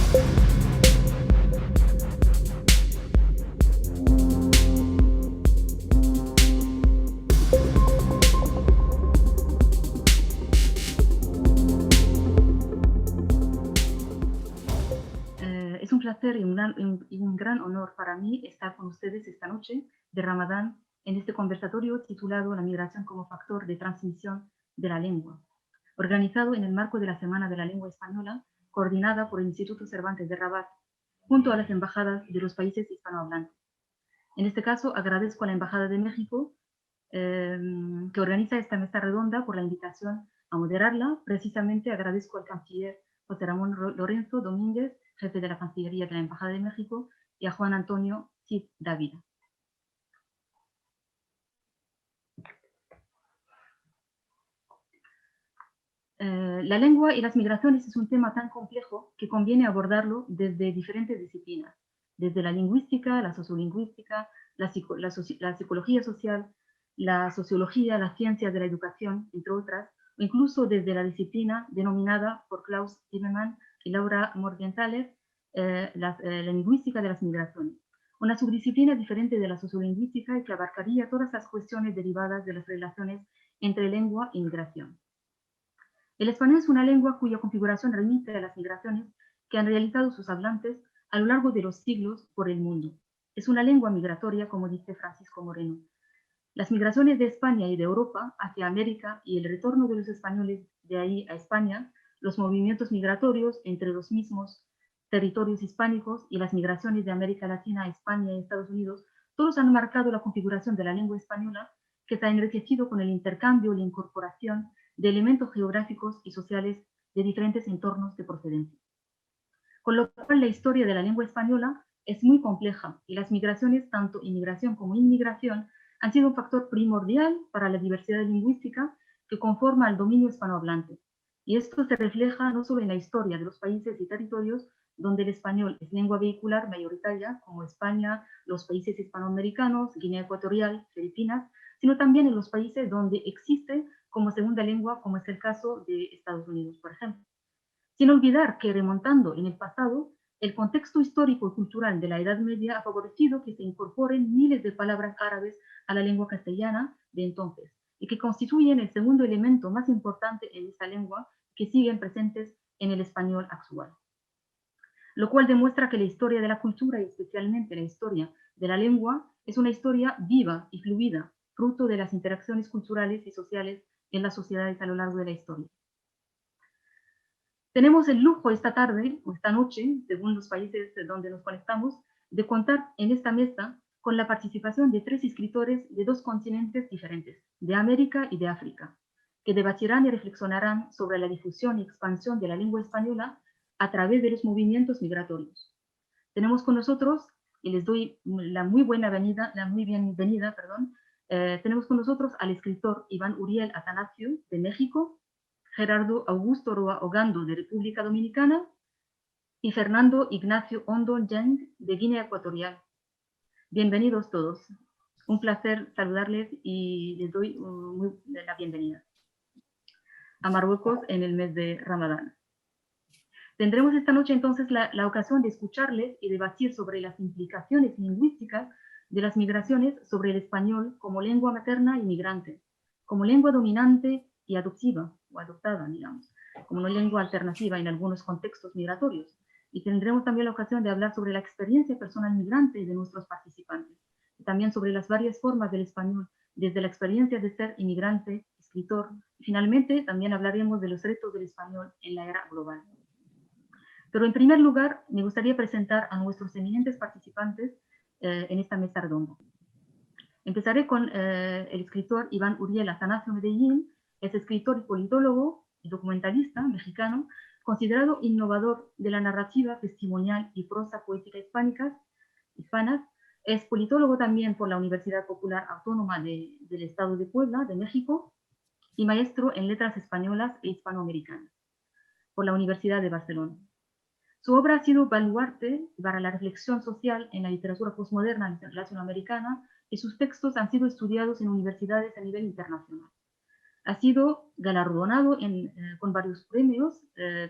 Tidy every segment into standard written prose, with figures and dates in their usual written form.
Es un placer y un gran honor para mí estar con ustedes esta noche de Ramadán en este conversatorio titulado La migración como factor de transmisión de la lengua, organizado en el marco de la Semana de la Lengua Española, coordinada por el Instituto Cervantes de Rabat, junto a las embajadas de los países hispanohablantes. En este caso, agradezco a la Embajada de México, que organiza esta mesa redonda, por la invitación a moderarla. Precisamente agradezco al canciller José Ramón Lorenzo Domínguez, jefe de la Cancillería de la Embajada de México, y a Juan Antonio Cid Dávila. La lengua y las migraciones es un tema tan complejo que conviene abordarlo desde diferentes disciplinas, desde la lingüística, la sociolingüística, la psicología social, la sociología, las ciencias de la educación, entre otras, o incluso desde la disciplina denominada por Klaus Timmermann y Laura Morgenthaler, la lingüística de las migraciones, una subdisciplina diferente de la sociolingüística y que abarcaría todas las cuestiones derivadas de las relaciones entre lengua y migración. El español es una lengua cuya configuración remite a las migraciones que han realizado sus hablantes a lo largo de los siglos por el mundo. Es una lengua migratoria, como dice Francisco Moreno. Las migraciones de España y de Europa hacia América y el retorno de los españoles de ahí a España, los movimientos migratorios entre los mismos territorios hispánicos y las migraciones de América Latina a España y Estados Unidos, todos han marcado la configuración de la lengua española, que se ha enriquecido con el intercambio y la incorporación de elementos geográficos y sociales de diferentes entornos de procedencia. Con lo cual, la historia de la lengua española es muy compleja y las migraciones, tanto inmigración como inmigración, han sido un factor primordial para la diversidad lingüística que conforma el dominio hispanohablante. Y esto se refleja no solo en la historia de los países y territorios donde el español es lengua vehicular mayoritaria, como España, los países hispanoamericanos, Guinea Ecuatorial, Filipinas, sino también en los países donde existe como segunda lengua, como es el caso de Estados Unidos, por ejemplo. Sin olvidar que, remontando en el pasado, el contexto histórico y cultural de la Edad Media ha favorecido que se incorporen miles de palabras árabes a la lengua castellana de entonces, y que constituyen el segundo elemento más importante en esta lengua, que siguen presentes en el español actual. Lo cual demuestra que la historia de la cultura, y especialmente la historia de la lengua, es una historia viva y fluida, fruto de las interacciones culturales y sociales en las sociedades a lo largo de la historia. Tenemos el lujo esta tarde, o esta noche, según los países donde nos conectamos, de contar en esta mesa con la participación de 3 escritores de 2 continentes diferentes, de América y de África, que debatirán y reflexionarán sobre la difusión y expansión de la lengua española a través de los movimientos migratorios. Tenemos con nosotros, y les doy la muy bienvenida, tenemos con nosotros al escritor Iván Uriel Atanasio, de México, Gerardo Augusto Roa Ogando, de República Dominicana, y Fernando Ignacio Ondo Yang, de Guinea Ecuatorial. Bienvenidos todos. Un placer saludarles y les doy la bienvenida a Marruecos en el mes de Ramadán. Tendremos esta noche entonces la ocasión de escucharles y debatir sobre las implicaciones lingüísticas de las migraciones sobre el español como lengua materna y migrante, como lengua dominante y adoptiva, o adoptada, digamos, como una lengua alternativa en algunos contextos migratorios. Y tendremos también la ocasión de hablar sobre la experiencia personal migrante de nuestros participantes, y también sobre las varias formas del español, desde la experiencia de ser inmigrante, escritor, y finalmente también hablaremos de los retos del español en la era global. Pero en primer lugar, me gustaría presentar a nuestros eminentes participantes en esta mesa redonda. Empezaré con el escritor Iván Uriel Atanasio Medellín. Es escritor y politólogo y documentalista mexicano, considerado innovador de la narrativa testimonial y prosa poética hispanas. Es politólogo también por la Universidad Popular Autónoma del Estado de Puebla, de México, y maestro en letras españolas e hispanoamericanas por la Universidad de Barcelona. Su obra ha sido baluarte para la reflexión social en la literatura postmoderna latinoamericana, y sus textos han sido estudiados en universidades a nivel internacional. Ha sido galardonado con varios premios.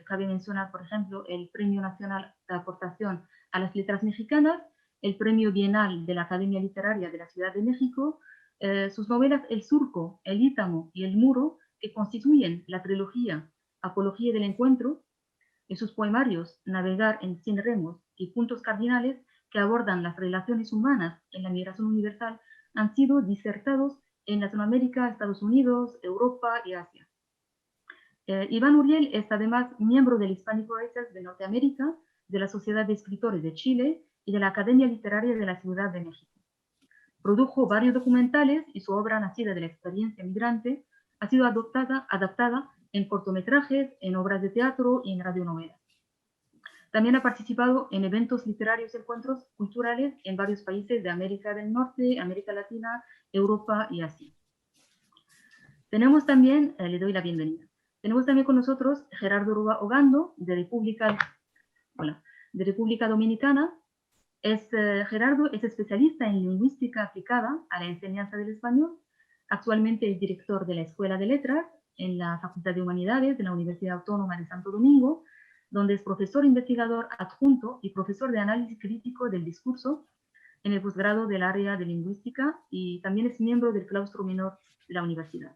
Cabe mencionar, por ejemplo, el Premio Nacional de Aportación a las Letras Mexicanas, el Premio Bienal de la Academia Literaria de la Ciudad de México. Sus novelas El Surco, El Ítamo y El Muro, que constituyen la trilogía Apología del Encuentro, y sus poemarios Navegar sin remos y Puntos Cardinales, que abordan las relaciones humanas en la migración universal, han sido disertados en Latinoamérica, Estados Unidos, Europa y Asia. Iván Uriel es además miembro del Hispanic Writers de Norteamérica, de la Sociedad de Escritores de Chile y de la Academia Literaria de la Ciudad de México. Produjo varios documentales y su obra, nacida de la experiencia migrante, ha sido adaptada en cortometrajes, en obras de teatro y en radionovelas. También ha participado en eventos literarios y encuentros culturales en varios países de América del Norte, América Latina, Europa y Asia. Tenemos también, le doy la bienvenida, tenemos también con nosotros Gerardo Rúa Ogando, de República Dominicana. Gerardo es especialista en lingüística aplicada a la enseñanza del español. Actualmente es director de la Escuela de Letras en la Facultad de Humanidades de la Universidad Autónoma de Santo Domingo, donde es profesor investigador adjunto y profesor de análisis crítico del discurso en el posgrado del área de lingüística, y también es miembro del claustro menor de la universidad.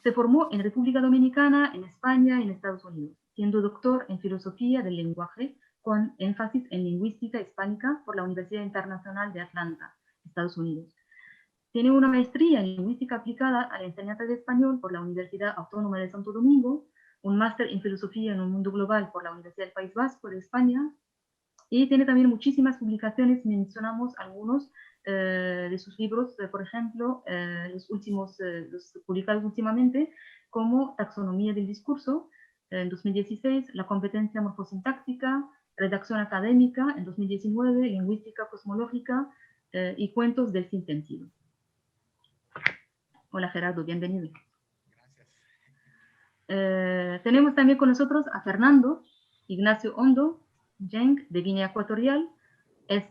Se formó en República Dominicana, en España y en Estados Unidos, siendo doctor en filosofía del lenguaje con énfasis en lingüística hispánica por la Universidad Internacional de Atlanta, Estados Unidos. Tiene una maestría en lingüística aplicada a la enseñanza de español por la Universidad Autónoma de Santo Domingo, un máster en filosofía en un mundo global por la Universidad del País Vasco de España, y tiene también muchísimas publicaciones. Mencionamos algunos de sus libros, por ejemplo, los publicados últimamente, como Taxonomía del Discurso, en 2016, La competencia morfosintáctica, Redacción académica, en 2019, Lingüística cosmológica y Cuentos del sinsentido. Hola Gerardo, bienvenido. Gracias. Tenemos también con nosotros a Fernando Ignacio Ondo Jeng, de Guinea Ecuatorial. Es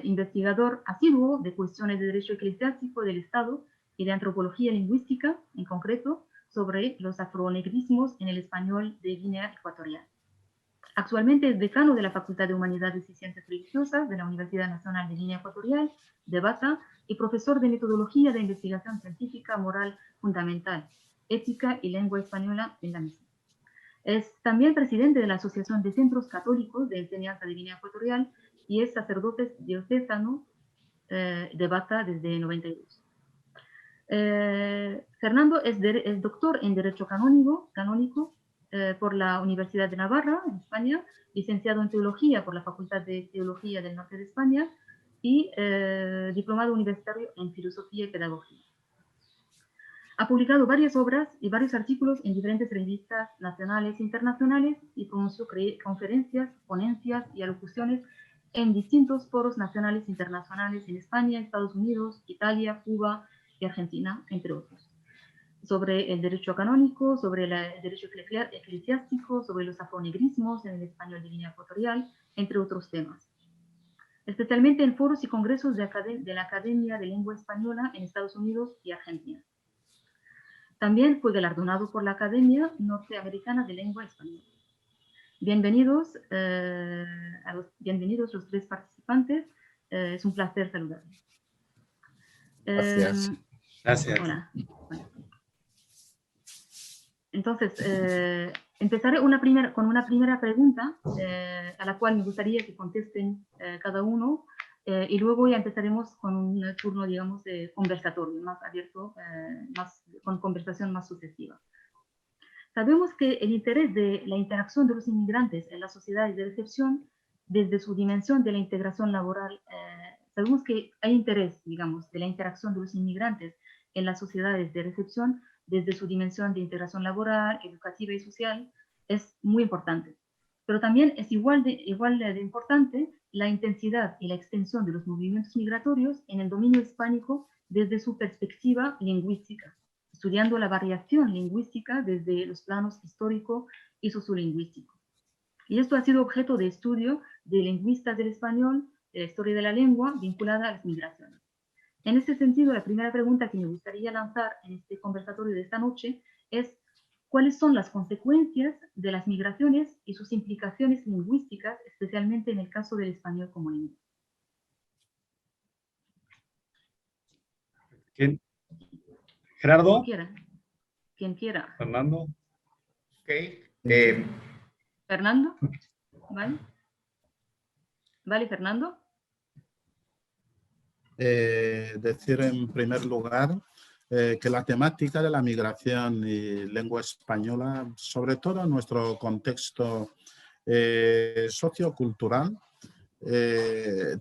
investigador asiduo de cuestiones de derecho eclesiástico del Estado y de antropología lingüística, en concreto, sobre los afronegrismos en el español de Guinea Ecuatorial. Actualmente es decano de la Facultad de Humanidades y Ciencias Religiosas de la Universidad Nacional de Guinea Ecuatorial, de Bata, y profesor de Metodología de Investigación Científica Moral Fundamental, Ética y Lengua Española en la misma. Es también presidente de la Asociación de Centros Católicos de Enseñanza de Guinea Ecuatorial y es sacerdote diocesano de Bata desde 92. Fernando es doctor en Derecho Canónico por la Universidad de Navarra, en España, licenciado en Teología por la Facultad de Teología del Norte de España y diplomado universitario en Filosofía y Pedagogía. Ha publicado varias obras y varios artículos en diferentes revistas nacionales e internacionales y pronunció conferencias, ponencias y alocuciones en distintos foros nacionales e internacionales en España, Estados Unidos, Italia, Cuba y Argentina, entre otros, sobre el derecho canónico, sobre el derecho eclesiástico, sobre los afronegrismos en el español de Guinea Ecuatorial, entre otros temas, especialmente en foros y congresos de la Academia de Lengua Española en Estados Unidos y Argentina. También fue galardonado por la Academia Norteamericana de Lengua Española. Bienvenidos, bienvenidos los tres participantes. Es un placer saludarles. Gracias. Gracias. Hola. Bueno. Entonces, empezaré con una primera pregunta a la cual me gustaría que contesten cada uno, y luego ya empezaremos con un turno, digamos, de conversatorio más abierto, con conversación más sucesiva. Sabemos que el interés de la interacción de los inmigrantes en las sociedades de recepción, desde su dimensión de la integración laboral, sabemos que hay interés, digamos, de la interacción de los inmigrantes en las sociedades de recepción, desde su dimensión de integración laboral, educativa y social, es muy importante. Pero también es igual de importante la intensidad y la extensión de los movimientos migratorios en el dominio hispánico desde su perspectiva lingüística, estudiando la variación lingüística desde los planos histórico y sociolingüístico. Y esto ha sido objeto de estudio de lingüistas del español, de la historia de la lengua, vinculada a las migraciones. En este sentido, la primera pregunta que me gustaría lanzar en este conversatorio de esta noche es: ¿cuáles son las consecuencias de las migraciones y sus implicaciones lingüísticas, especialmente en el caso del español como lengua? ¿Quién? ¿Gerardo? Quien quiera. Quien quiera. ¿Fernando? Ok. ¿Fernando? ¿Vale? ¿Vale, Fernando? Decir en primer lugar que la temática de la migración y lengua española, sobre todo en nuestro contexto sociocultural,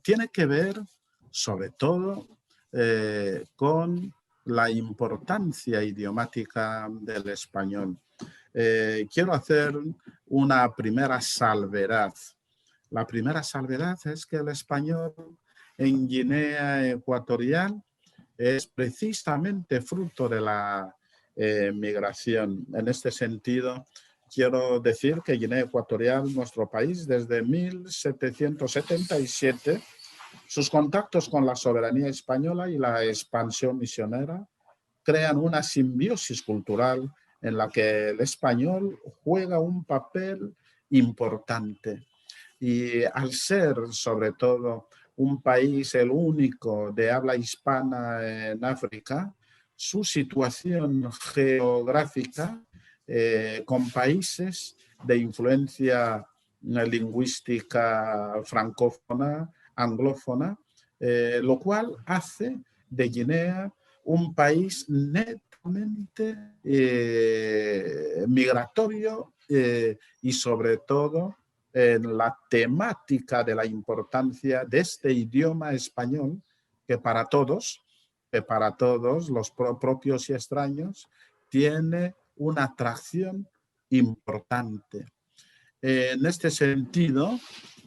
tiene que ver sobre todo con la importancia idiomática del español. Quiero hacer una primera salvedad. La primera salvedad es que el español en Guinea Ecuatorial es precisamente fruto de la migración. En este sentido, quiero decir que Guinea Ecuatorial, nuestro país, desde 1777, sus contactos con la soberanía española y la expansión misionera crean una simbiosis cultural en la que el español juega un papel importante. Y al ser, sobre todo, un país, el único de habla hispana en África, su situación geográfica con países de influencia lingüística francófona, anglófona, lo cual hace de Guinea un país netamente migratorio y sobre todo en la temática de la importancia de este idioma español que para todos los propios y extraños, tiene una atracción importante. En este sentido,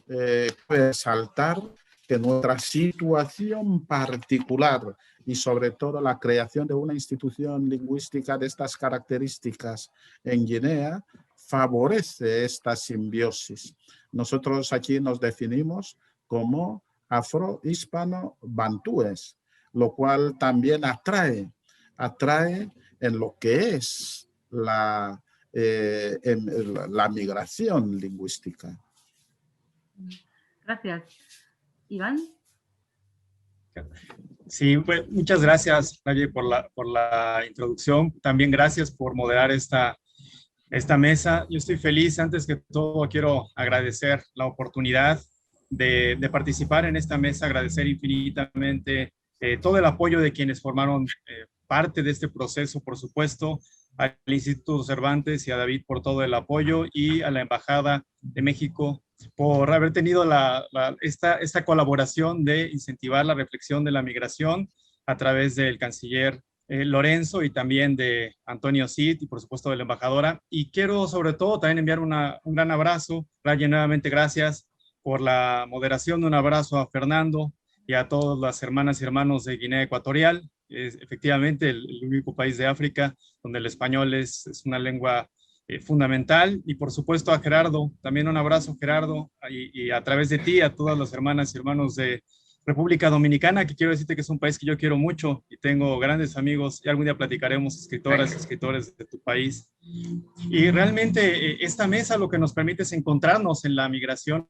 puede resaltar que nuestra situación particular y sobre todo la creación de una institución lingüística de estas características en Guinea favorece esta simbiosis. Nosotros aquí nos definimos como afro-hispano-bantúes, lo cual también atrae en lo que es la migración lingüística. Gracias. Iván. Sí, pues, muchas gracias, Naye, por la introducción. También gracias por moderar esta mesa. Yo estoy feliz. Antes que todo, quiero agradecer la oportunidad de participar en esta mesa, agradecer infinitamente todo el apoyo de quienes formaron parte de este proceso, por supuesto, al Instituto Cervantes y a David por todo el apoyo, y a la Embajada de México por haber tenido esta colaboración de incentivar la reflexión de la migración a través del canciller Lorenzo y también de Antonio Cid y por supuesto de la embajadora. Y quiero sobre todo también enviar un gran abrazo. Raye, nuevamente gracias por la moderación. Un abrazo a Fernando y a todas las hermanas y hermanos de Guinea Ecuatorial. Es efectivamente el único país de África donde el español es una lengua fundamental. Y por supuesto a Gerardo, también un abrazo, Gerardo, y a través de ti a todas las hermanas y hermanos de República Dominicana, que quiero decirte que es un país que yo quiero mucho y tengo grandes amigos, y algún día platicaremos escritoras y escritores de tu país. Y realmente esta mesa lo que nos permite es encontrarnos en la migración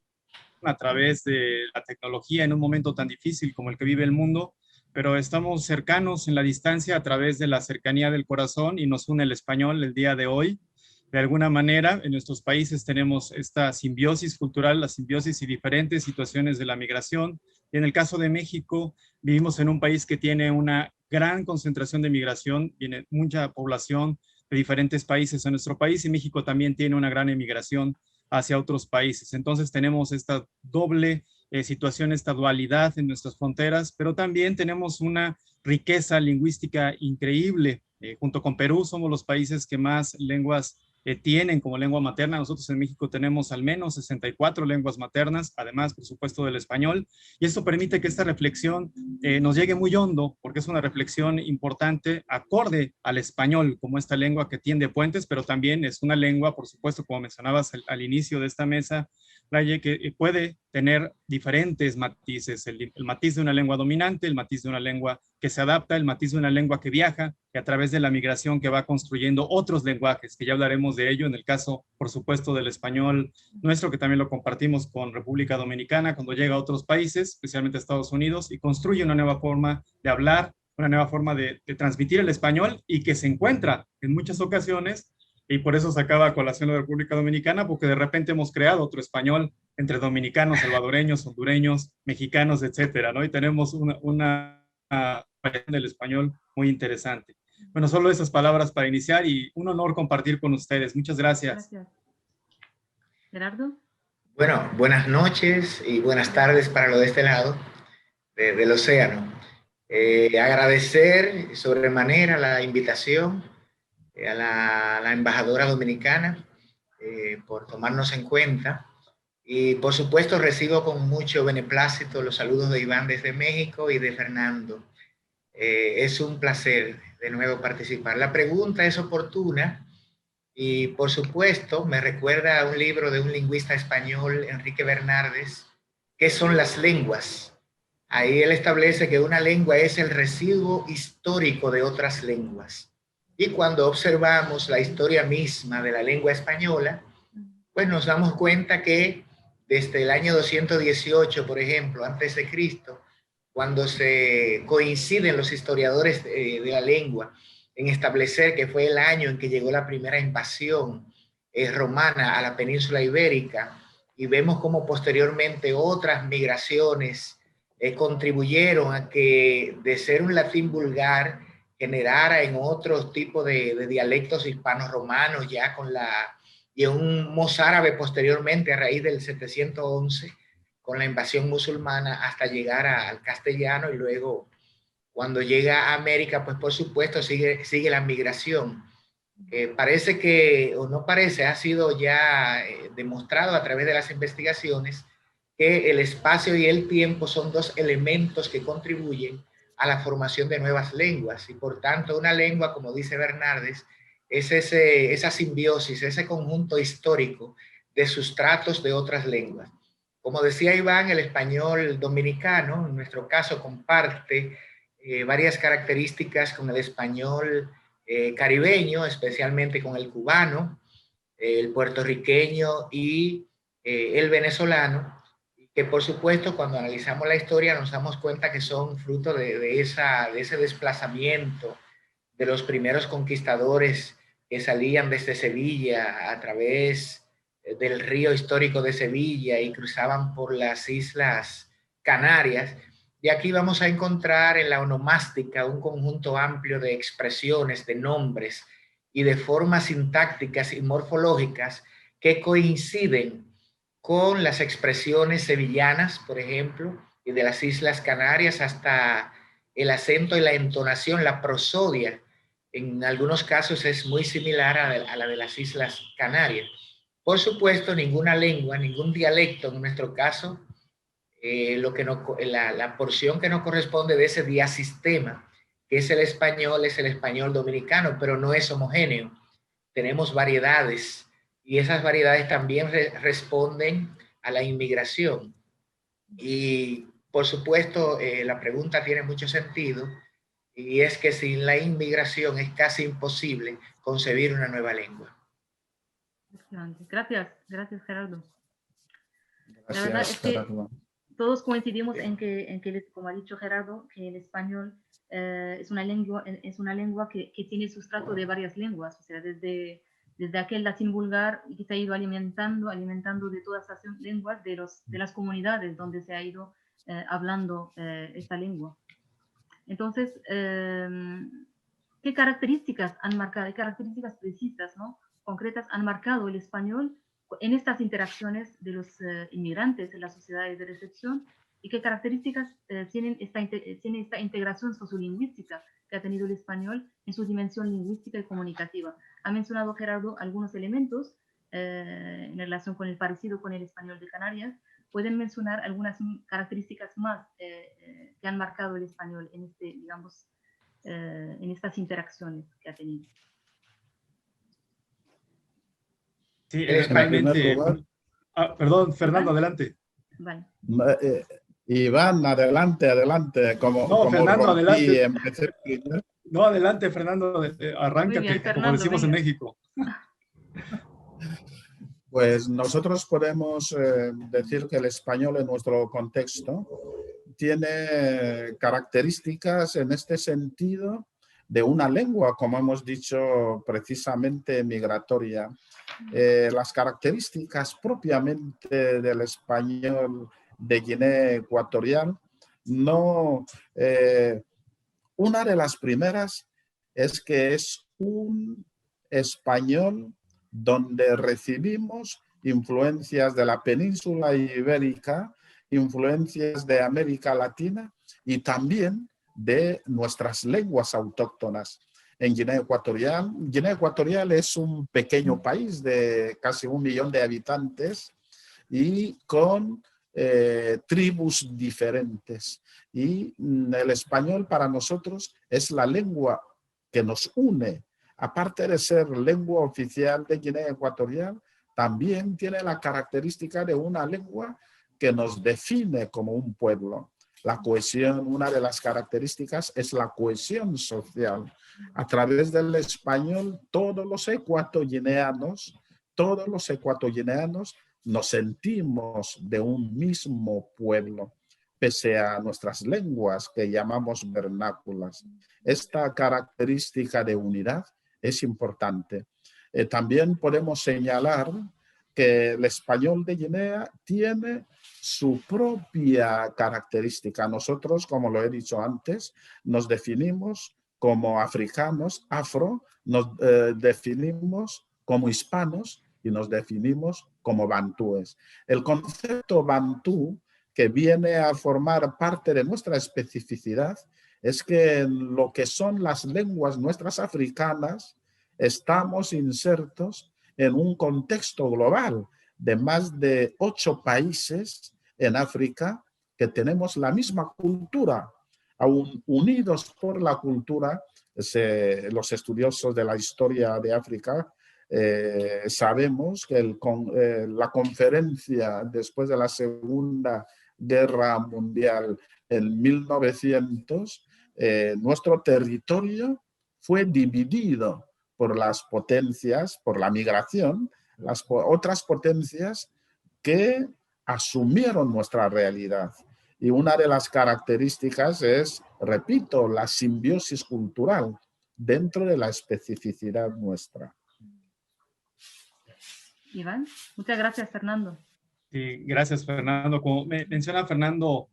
a través de la tecnología en un momento tan difícil como el que vive el mundo, pero estamos cercanos en la distancia a través de la cercanía del corazón, y nos une el español el día de hoy. De alguna manera, en nuestros países tenemos esta simbiosis cultural, la simbiosis y diferentes situaciones de la migración. Y en el caso de México, vivimos en un país que tiene una gran concentración de migración, tiene mucha población de diferentes países en nuestro país, y México también tiene una gran emigración hacia otros países. Entonces tenemos esta doble situación, esta dualidad en nuestras fronteras, pero también tenemos una riqueza lingüística increíble. Junto con Perú somos los países que más lenguas tienen como lengua materna. Nosotros en México tenemos al menos 64 lenguas maternas, además, por supuesto, del español, y esto permite que esta reflexión nos llegue muy hondo, porque es una reflexión importante, acorde al español, como esta lengua que tiende puentes, pero también es una lengua, por supuesto, como mencionabas al inicio de esta mesa, Raye, que puede tener diferentes matices, el matiz de una lengua dominante, el matiz de una lengua que que se adapta, el matiz de una lengua que viaja, y a través de la migración que va construyendo otros lenguajes, que ya hablaremos de ello en el caso, por supuesto, del español nuestro, que también lo compartimos con República Dominicana, cuando llega a otros países, especialmente a Estados Unidos, y construye una nueva forma de hablar, una nueva forma de transmitir el español, y que se encuentra en muchas ocasiones, y por eso sacaba a colación la República Dominicana, porque de repente hemos creado otro español entre dominicanos, salvadoreños, hondureños, mexicanos, etcétera, ¿no? Y tenemos una variación del español muy interesante. Bueno, solo esas palabras para iniciar y un honor compartir con ustedes. Muchas gracias. Gracias. Gerardo. Bueno, buenas noches y buenas tardes para lo de este lado del océano. Agradecer sobremanera la invitación a la embajadora dominicana por tomarnos en cuenta. Y por supuesto recibo con mucho beneplácito los saludos de Iván desde México y de Fernando. Es un placer de nuevo participar. La pregunta es oportuna y por supuesto me recuerda a un libro de un lingüista español, Enrique Bernardes, ¿qué son las lenguas? Ahí él establece que una lengua es el residuo histórico de otras lenguas. Y cuando observamos la historia misma de la lengua española, pues nos damos cuenta que desde el año 218, por ejemplo, antes de Cristo, cuando se coinciden los historiadores de la lengua en establecer que fue el año en que llegó la primera invasión romana a la península ibérica, y vemos cómo posteriormente otras migraciones contribuyeron a que de ser un latín vulgar generara en otros tipos de dialectos hispano-romanos ya con y un mozárabe posteriormente a raíz del 711 con la invasión musulmana hasta llegar al castellano, y luego cuando llega a América, pues por supuesto sigue la migración. Parece que, o no parece, ha sido ya demostrado a través de las investigaciones que el espacio y el tiempo son dos elementos que contribuyen a la formación de nuevas lenguas, y por tanto una lengua, como dice Bernardes, es esa simbiosis, ese conjunto histórico de sustratos de otras lenguas. Como decía Iván, el español dominicano, en nuestro caso, comparte varias características con el español caribeño, especialmente con el cubano, el puertorriqueño y el venezolano, que por supuesto cuando analizamos la historia nos damos cuenta que son fruto de ese desplazamiento de los primeros conquistadores que salían desde Sevilla a través del río histórico de Sevilla y cruzaban por las islas Canarias. Y aquí vamos a encontrar en la onomástica un conjunto amplio de expresiones, de nombres y de formas sintácticas y morfológicas que coinciden con las expresiones sevillanas, por ejemplo, y de las islas Canarias, hasta el acento y la entonación, la prosodia. En algunos casos es muy similar a la de las Islas Canarias. Por supuesto, ninguna lengua, ningún dialecto, en nuestro caso, la porción que nos corresponde de ese diasistema, que es el español dominicano, pero no es homogéneo. Tenemos variedades y esas variedades también responden a la inmigración. Y por supuesto, la pregunta tiene mucho sentido, y es que sin la inmigración es casi imposible concebir una nueva lengua. Gracias, gracias Gerardo. Gracias, la verdad es que Gerardo. todos coincidimos en que, como ha dicho Gerardo, que el español es una lengua que tiene sustrato de varias lenguas, o sea, desde aquel latín vulgar que se ha ido alimentando de todas las lenguas de las comunidades donde se ha ido hablando esta lengua. Entonces, ¿qué características precisas, ¿no?, concretas han marcado el español en estas interacciones de los inmigrantes en las sociedades de recepción, y qué características tiene esta integración sociolingüística que ha tenido el español en su dimensión lingüística y comunicativa? Ha mencionado Gerardo algunos elementos en relación con el parecido con el español de Canarias. ¿Pueden mencionar algunas características más que han marcado el español en en estas interacciones que ha tenido? Sí, En primer realmente. lugar, Perdón, Fernando, adelante. Vale. Iván, adelante, adelante. No, Como Fernando, rompí, adelante. empecé primero. No, adelante, Fernando, Muy bien, arráncate, como Fernando, decimos en venga. México. Pues nosotros podemos decir que el español en nuestro contexto tiene características en este sentido de una lengua, como hemos dicho, precisamente migratoria. Las características propiamente del español de Guinea Ecuatorial, no, una de las primeras es que es un español donde recibimos influencias de la península ibérica, influencias de América Latina y también de nuestras lenguas autóctonas. En Guinea Ecuatorial es un pequeño país de casi 1 millón de habitantes y con tribus diferentes. Y el español para nosotros es la lengua que nos une. Aparte de ser lengua oficial de Guinea Ecuatorial, también tiene la característica de una lengua que nos define como un pueblo. La cohesión, una de las características es la cohesión social. A través del español, todos los ecuatoguineanos nos sentimos de un mismo pueblo, pese a nuestras lenguas que llamamos vernáculas. Esta característica de unidad es importante. También podemos señalar que el español de Guinea tiene su propia característica. Nosotros, como lo he dicho antes, nos definimos como africanos, nos definimos como hispanos y nos definimos como bantúes. El concepto bantú, que viene a formar parte de nuestra especificidad, es que en lo que son las lenguas nuestras africanas, estamos insertos en un contexto global de más de 8 países en África que tenemos la misma cultura, aún unidos por la cultura. Los estudiosos de la historia de África sabemos que la conferencia después de la Segunda Guerra Mundial en 1900, nuestro territorio fue dividido por las potencias, por la migración, las otras potencias que asumieron nuestra realidad. Y una de las características es, repito, la simbiosis cultural dentro de la especificidad nuestra. Iván, muchas gracias, Fernando. Sí, gracias, Fernando. Como menciona Fernando,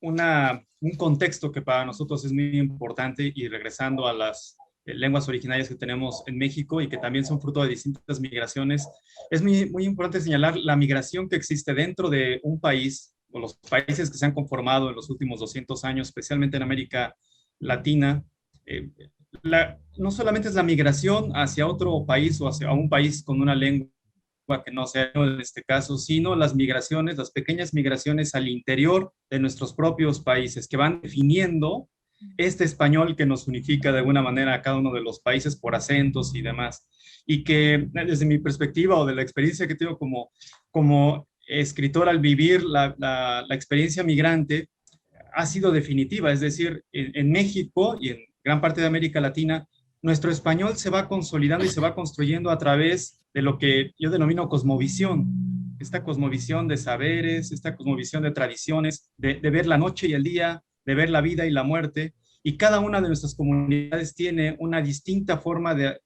un contexto que para nosotros es muy importante, y regresando a las lenguas originarias que tenemos en México y que también son fruto de distintas migraciones, es muy importante señalar la migración que existe dentro de un país, o los países que se han conformado en los últimos 200 años, especialmente en América Latina. No solamente es la migración hacia otro país o hacia un país con una lengua que no sea en este caso, sino las migraciones, las pequeñas migraciones al interior de nuestros propios países, que van definiendo este español que nos unifica de alguna manera a cada uno de los países por acentos y demás. Y que desde mi perspectiva o de la experiencia que tengo como escritor al vivir la experiencia migrante, ha sido definitiva. Es decir, en México y en gran parte de América Latina, nuestro español se va consolidando y se va construyendo a través de lo que yo denomino cosmovisión. Esta cosmovisión de saberes, esta cosmovisión de tradiciones, de ver la noche y el día, de ver la vida y la muerte. Y cada una de nuestras comunidades tiene una distinta forma de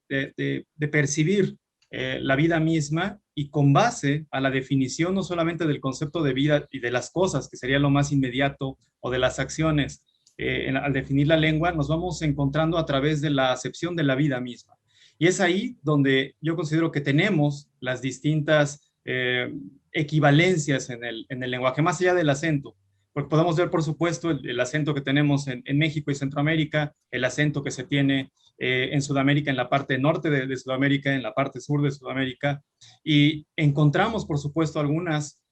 percibir la vida misma, y con base a la definición no solamente del concepto de vida y de las cosas, que sería lo más inmediato, o de las acciones, al definir la lengua, nos vamos encontrando a través de la acepción de la vida misma. Y es ahí donde yo considero que tenemos las distintas equivalencias en el lenguaje, más allá del acento. Porque podemos ver, por supuesto, el acento que tenemos en México y Centroamérica, el acento que se tiene en Sudamérica, en la parte norte de Sudamérica, en la parte sur de Sudamérica, y encontramos, por supuesto, algunas,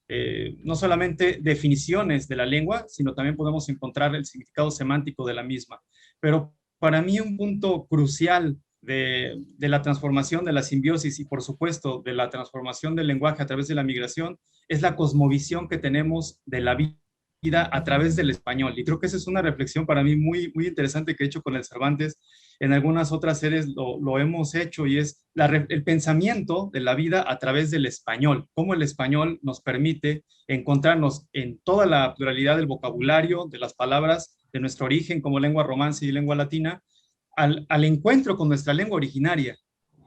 no solamente definiciones de la lengua, sino también podemos encontrar el significado semántico de la misma. Pero para mí un punto crucial de la transformación, de la simbiosis y, por supuesto, de la transformación del lenguaje a través de la migración, es la cosmovisión que tenemos de la vida vida a través del español. Y creo que esa es una reflexión para mí muy, muy interesante que he hecho con el Cervantes. En algunas otras series lo hemos hecho y es el pensamiento de la vida a través del español, cómo el español nos permite encontrarnos en toda la pluralidad del vocabulario, de las palabras de nuestro origen como lengua romance y lengua latina, al encuentro con nuestra lengua originaria.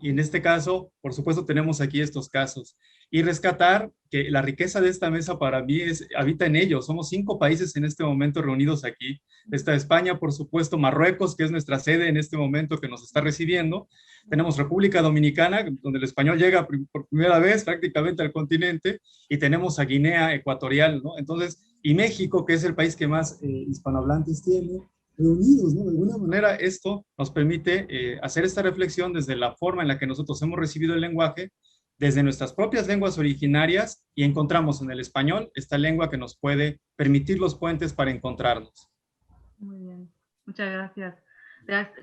Y en este caso, por supuesto, tenemos aquí estos casos. Y rescatar que la riqueza de esta mesa para mí habita en ello. Somos 5 países en este momento reunidos aquí. Está España, por supuesto, Marruecos, que es nuestra sede en este momento que nos está recibiendo. Tenemos República Dominicana, donde el español llega por primera vez prácticamente al continente. Y tenemos a Guinea Ecuatorial, ¿no? Entonces, y México, que es el país que más hispanohablantes tiene. Reunidos, ¿no? De alguna manera esto nos permite hacer esta reflexión desde la forma en la que nosotros hemos recibido el lenguaje, desde nuestras propias lenguas originarias, y encontramos en el español esta lengua que nos puede permitir los puentes para encontrarnos. Muy bien, muchas gracias.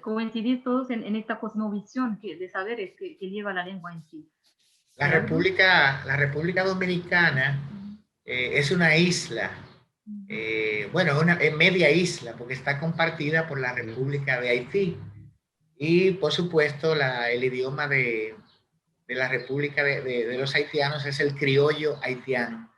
Coincidís todos en esta cosmovisión de saberes que lleva la lengua en sí. La República Dominicana es una isla, bueno, una media isla, porque está compartida por la República de Haití. Y, por supuesto, el idioma de la República de los haitianos es el criollo haitiano.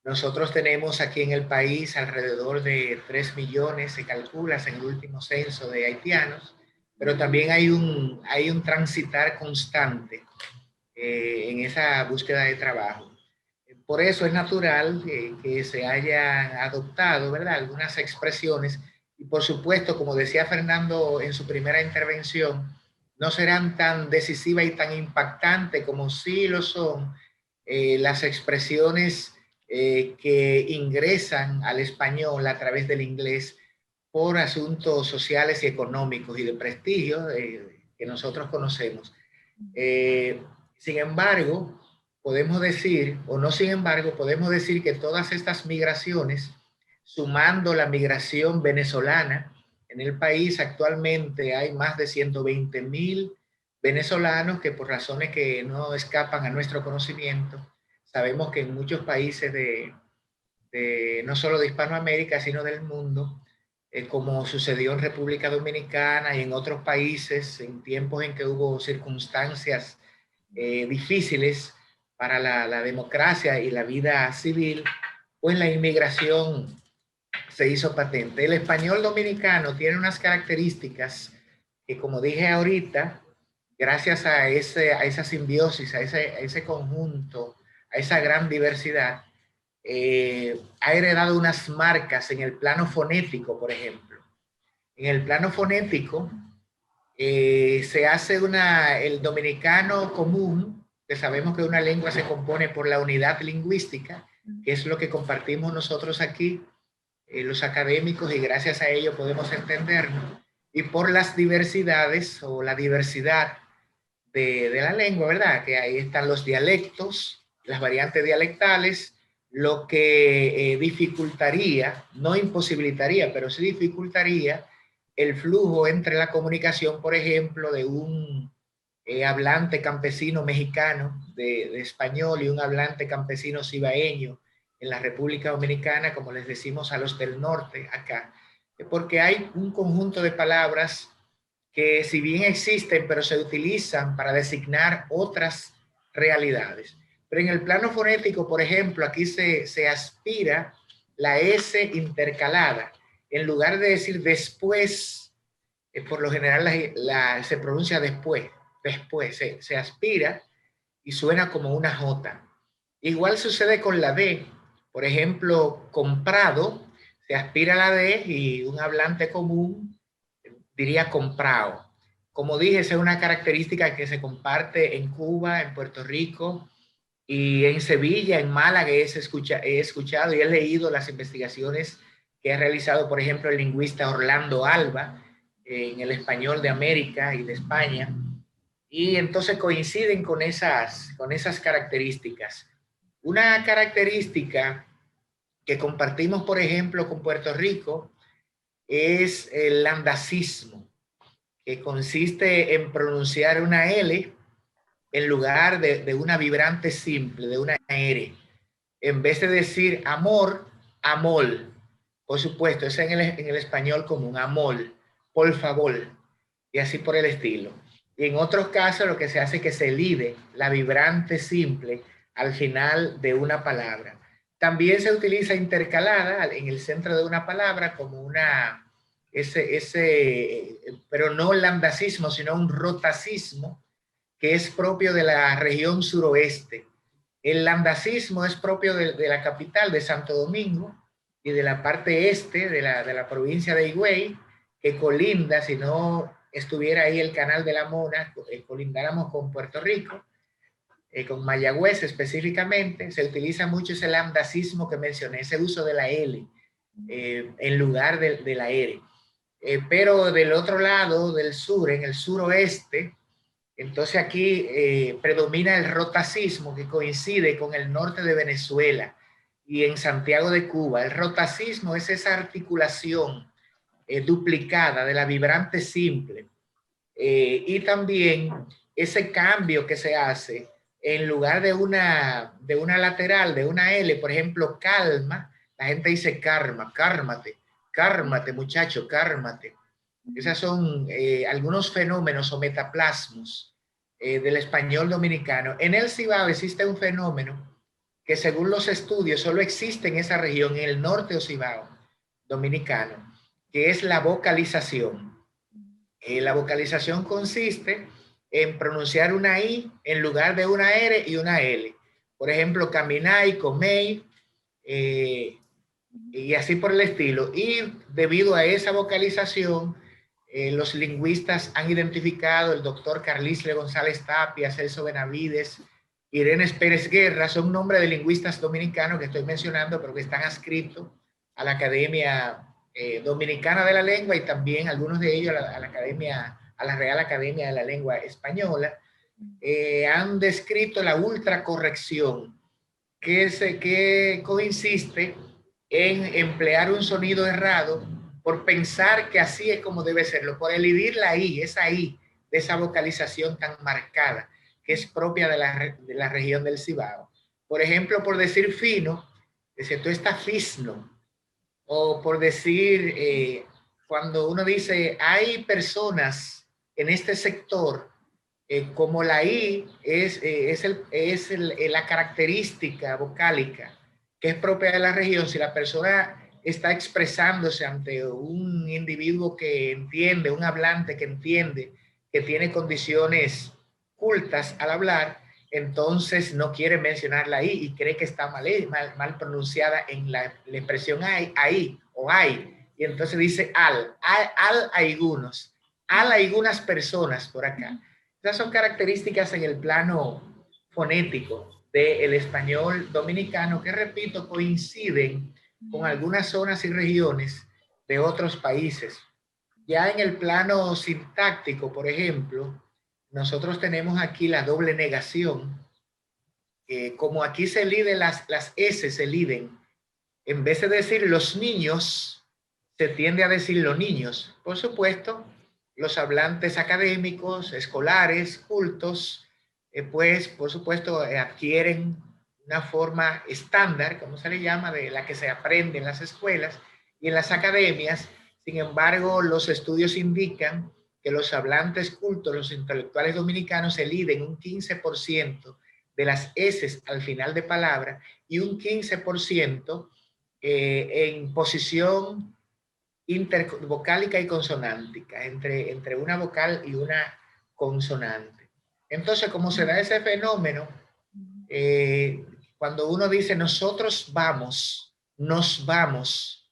Nosotros tenemos aquí en el país alrededor de 3 millones, se calcula, en el último censo de haitianos, pero también hay un transitar constante en esa búsqueda de trabajo. Por eso es natural que se hayan adoptado, ¿verdad?, algunas expresiones, y por supuesto, como decía Fernando en su primera intervención, no serán tan decisivas y tan impactantes como sí lo son las expresiones que ingresan al español a través del inglés por asuntos sociales y económicos y de prestigio que nosotros conocemos. Sin embargo, podemos decir, o no sin embargo, podemos decir que todas estas migraciones, sumando la migración venezolana, en el país actualmente hay más de 120,000 venezolanos que por razones que no escapan a nuestro conocimiento, sabemos que en muchos países no solo de Hispanoamérica, sino del mundo, como sucedió en República Dominicana y en otros países, en tiempos en que hubo circunstancias difíciles para la democracia y la vida civil, pues la inmigración se hizo patente. El español dominicano tiene unas características que, como dije ahorita, gracias a esa simbiosis, a ese conjunto, a esa gran diversidad, ha heredado unas marcas en el plano fonético, por ejemplo. En el plano fonético se hace el dominicano común, que sabemos que una lengua se compone por la unidad lingüística, que es lo que compartimos nosotros aquí, los académicos, y gracias a ello podemos entendernos, y por las diversidades o la diversidad de la lengua, ¿verdad? Que ahí están los dialectos, las variantes dialectales, lo que dificultaría, no imposibilitaría, pero sí dificultaría el flujo entre la comunicación, por ejemplo, de un hablante campesino mexicano de español y un hablante campesino cibaeño en la República Dominicana, como les decimos a los del norte acá, porque hay un conjunto de palabras que si bien existen, pero se utilizan para designar otras realidades. Pero en el plano fonético, por ejemplo, aquí se aspira la S intercalada. En lugar de decir después, por lo general se pronuncia después, se aspira y suena como una J. Igual sucede con la D. Por ejemplo, comprado, se aspira a la D y un hablante común diría comprado. Como dije, esa es una característica que se comparte en Cuba, en Puerto Rico y en Sevilla, en Málaga. He escuchado y he leído las investigaciones que ha realizado, por ejemplo, el lingüista Orlando Alba en el español de América y de España. Y entonces coinciden con esas características. Una característica que compartimos, por ejemplo, con Puerto Rico es el landacismo, que consiste en pronunciar una L en lugar de una vibrante simple, de una R. En vez de decir amor, amol. Por supuesto, es en el español común, amol, por favor, y así por el estilo. Y en otros casos lo que se hace es que se elide la vibrante simple al final de una palabra. También se utiliza intercalada en el centro de una palabra como una, pero no lambdacismo, sino un rotacismo, que es propio de la región suroeste. El lambdacismo es propio de la capital, de Santo Domingo, y de la parte este de la provincia de Higüey, que colinda, si no estuviera ahí el canal de la Mona, colindáramos con Puerto Rico, con Mayagüez específicamente. Se utiliza mucho ese lambdacismo que mencioné, ese uso de la L en lugar de la R. Pero del otro lado, del sur, en el suroeste, entonces aquí predomina el rotacismo, que coincide con el norte de Venezuela y en Santiago de Cuba. El rotacismo es esa articulación duplicada de la vibrante simple, y también ese cambio que se hace en lugar de una lateral, de una L, por ejemplo, calma, la gente dice karma, cármate, cármate muchacho, cármate. Esos son algunos fenómenos o metaplasmos del español dominicano. En el Cibao existe un fenómeno que según los estudios solo existe en esa región, en el norte o Cibao dominicano, que es la vocalización. La vocalización consiste en pronunciar una I en lugar de una R y una L. Por ejemplo, camináis, coméis, y así por el estilo. Y debido a esa vocalización, los lingüistas han identificado, el doctor Carlisle González Tapia, Celso Benavides, Irene Pérez Guerra, son nombres de lingüistas dominicanos que estoy mencionando, pero que están adscritos a la Academia Dominicana de la Lengua y también algunos de ellos a la Real Academia de la Lengua Española. Han descrito la ultracorrección, que consiste en emplear un sonido errado por pensar que así es como debe serlo, por elidir la I, esa I, de esa vocalización tan marcada, que es propia de la región del Cibao. Por ejemplo, por decir fino, dice, tú estás fisno. O por decir, cuando uno dice, hay personas en este sector, como la I es la característica vocálica que es propia de la región, si la persona está expresándose ante un individuo que entiende, un hablante que entiende, que tiene condiciones cultas al hablar, entonces no quiere mencionar la I y cree que está mal pronunciada en la expresión ahí o hay. Y entonces dice al algunas personas por acá. Esas son características en el plano fonético del español dominicano que, repito, coinciden con algunas zonas y regiones de otros países. Ya en el plano sintáctico, por ejemplo, nosotros tenemos aquí la doble negación. Como aquí se liden las S, se liden. En vez de decir los niños, se tiende a decir los niños. Por supuesto, los hablantes académicos, escolares, cultos, pues, por supuesto, adquieren una forma estándar, como se le llama, de la que se aprende en las escuelas y en las academias. Sin embargo, los estudios indican que los hablantes cultos, los intelectuales dominicanos, eliden un 15% de las S al final de palabra y un 15% en posición intervocálica y consonántica, entre una vocal y una consonante. Entonces, como se da ese fenómeno, cuando uno dice nosotros vamos, nos vamos,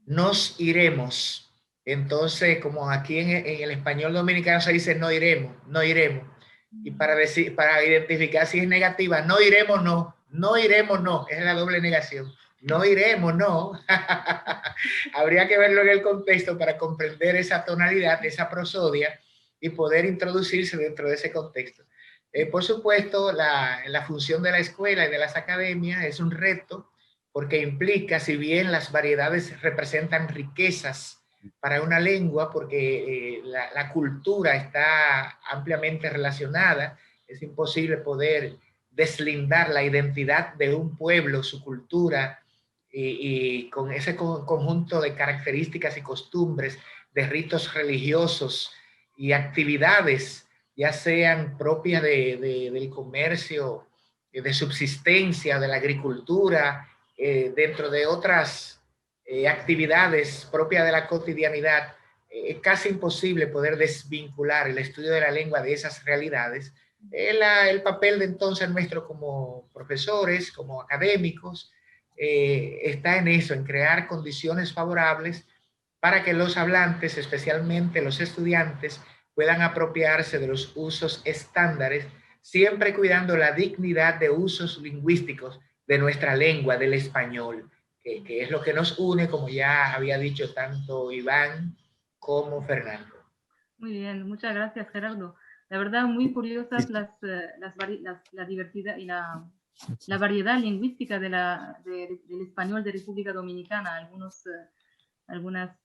nos iremos, entonces como aquí en el español dominicano se dice no iremos, no iremos. Y para identificar si es negativa, no iremos, no, no iremos, no, es la doble negación. No iremos, no. Habría que verlo en el contexto para comprender esa tonalidad, esa prosodia y poder introducirse dentro de ese contexto. Por supuesto, la función de la escuela y de las academias es un reto porque implica, si bien las variedades representan riquezas para una lengua, porque la cultura está ampliamente relacionada, es imposible poder deslindar la identidad de un pueblo, su cultura, y con ese conjunto de características y costumbres, de ritos religiosos y actividades, ya sean propias del comercio, de subsistencia, de la agricultura, dentro de otras actividades propias de la cotidianidad. Es casi imposible poder desvincular el estudio de la lengua de esas realidades. El papel de entonces nuestro como profesores, como académicos, está en eso, en crear condiciones favorables para que los hablantes, especialmente los estudiantes, puedan apropiarse de los usos estándares, siempre cuidando la dignidad de usos lingüísticos de nuestra lengua, del español, que es lo que nos une, como ya había dicho tanto Iván como Fernando. Muy bien, muchas gracias, Gerardo. La verdad, muy curiosas la diversidad y la variedad lingüística del español de República Dominicana. Algunas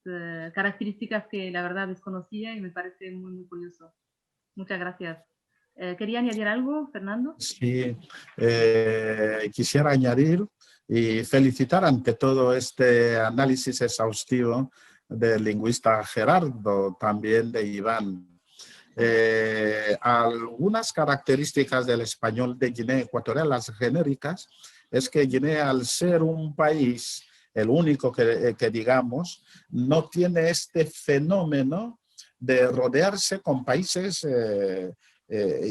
características que la verdad desconocía y me parece muy, muy curioso. Muchas gracias. ¿Quería añadir algo, Fernando? Sí, quisiera añadir y felicitar ante todo este análisis exhaustivo del lingüista Gerardo, también de Iván. Algunas características del español de Guinea Ecuatorial, las genéricas, es que Guinea, al ser un país, el único que digamos, no tiene este fenómeno de rodearse con países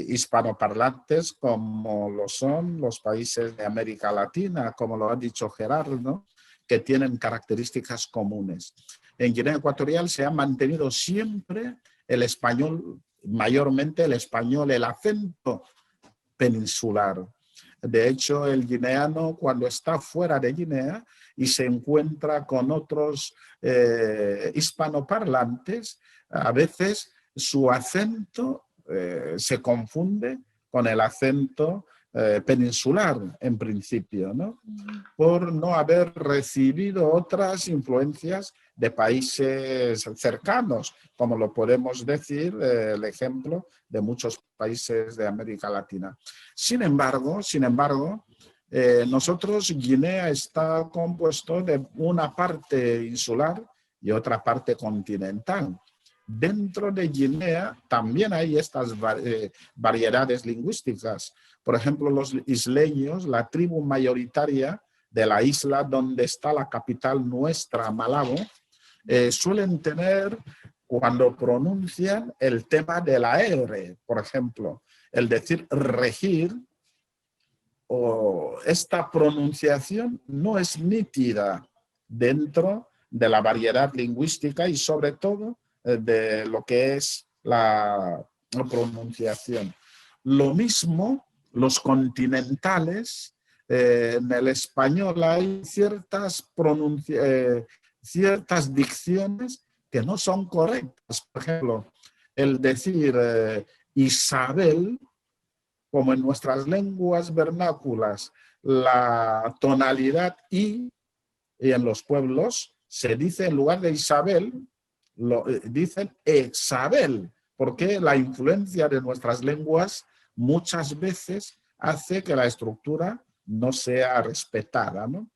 hispanoparlantes como lo son los países de América Latina, como lo ha dicho Gerardo, que tienen características comunes. En Guinea Ecuatorial se ha mantenido siempre el español, mayormente el español, el acento peninsular. De hecho, el guineano, cuando está fuera de Guinea y se encuentra con otros hispanoparlantes, a veces su acento se confunde con el acento peninsular, en principio, ¿no? Por no haber recibido otras influencias de países cercanos, como lo podemos decir, el ejemplo de muchos países de América Latina. Sin embargo, nosotros, Guinea está compuesto de una parte insular y otra parte continental. Dentro de Guinea también hay estas variedades lingüísticas. Por ejemplo, los isleños, la tribu mayoritaria de la isla donde está la capital nuestra, Malabo, suelen tener, cuando pronuncian, el tema de la R, por ejemplo, el decir regir, o esta pronunciación no es nítida dentro de la variedad lingüística y sobre todo de lo que es la pronunciación. Lo mismo los continentales, en el español hay ciertas dicciones que no son correctas. Por ejemplo, el decir Isabel, como en nuestras lenguas vernáculas, la tonalidad I, y en los pueblos se dice en lugar de Isabel, dicen Exabel, porque la influencia de nuestras lenguas muchas veces hace que la estructura no sea respetada, ¿no?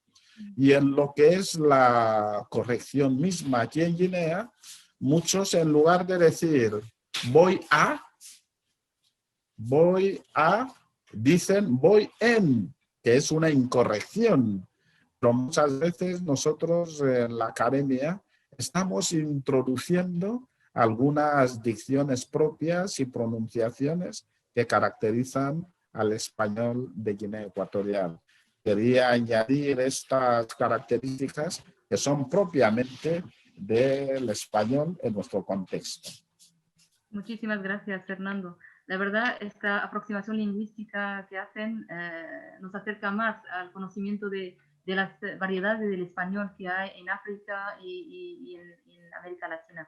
Y en lo que es la corrección misma aquí en Guinea, muchos en lugar de decir voy a, dicen voy en, que es una incorrección. Pero muchas veces nosotros en la academia estamos introduciendo algunas dicciones propias y pronunciaciones que caracterizan al español de Guinea Ecuatorial. Quería añadir estas características que son propiamente del español en nuestro contexto. Muchísimas gracias, Fernando. La verdad, esta aproximación lingüística que hacen nos acerca más al conocimiento de las variedades del español que hay en África y en América Latina.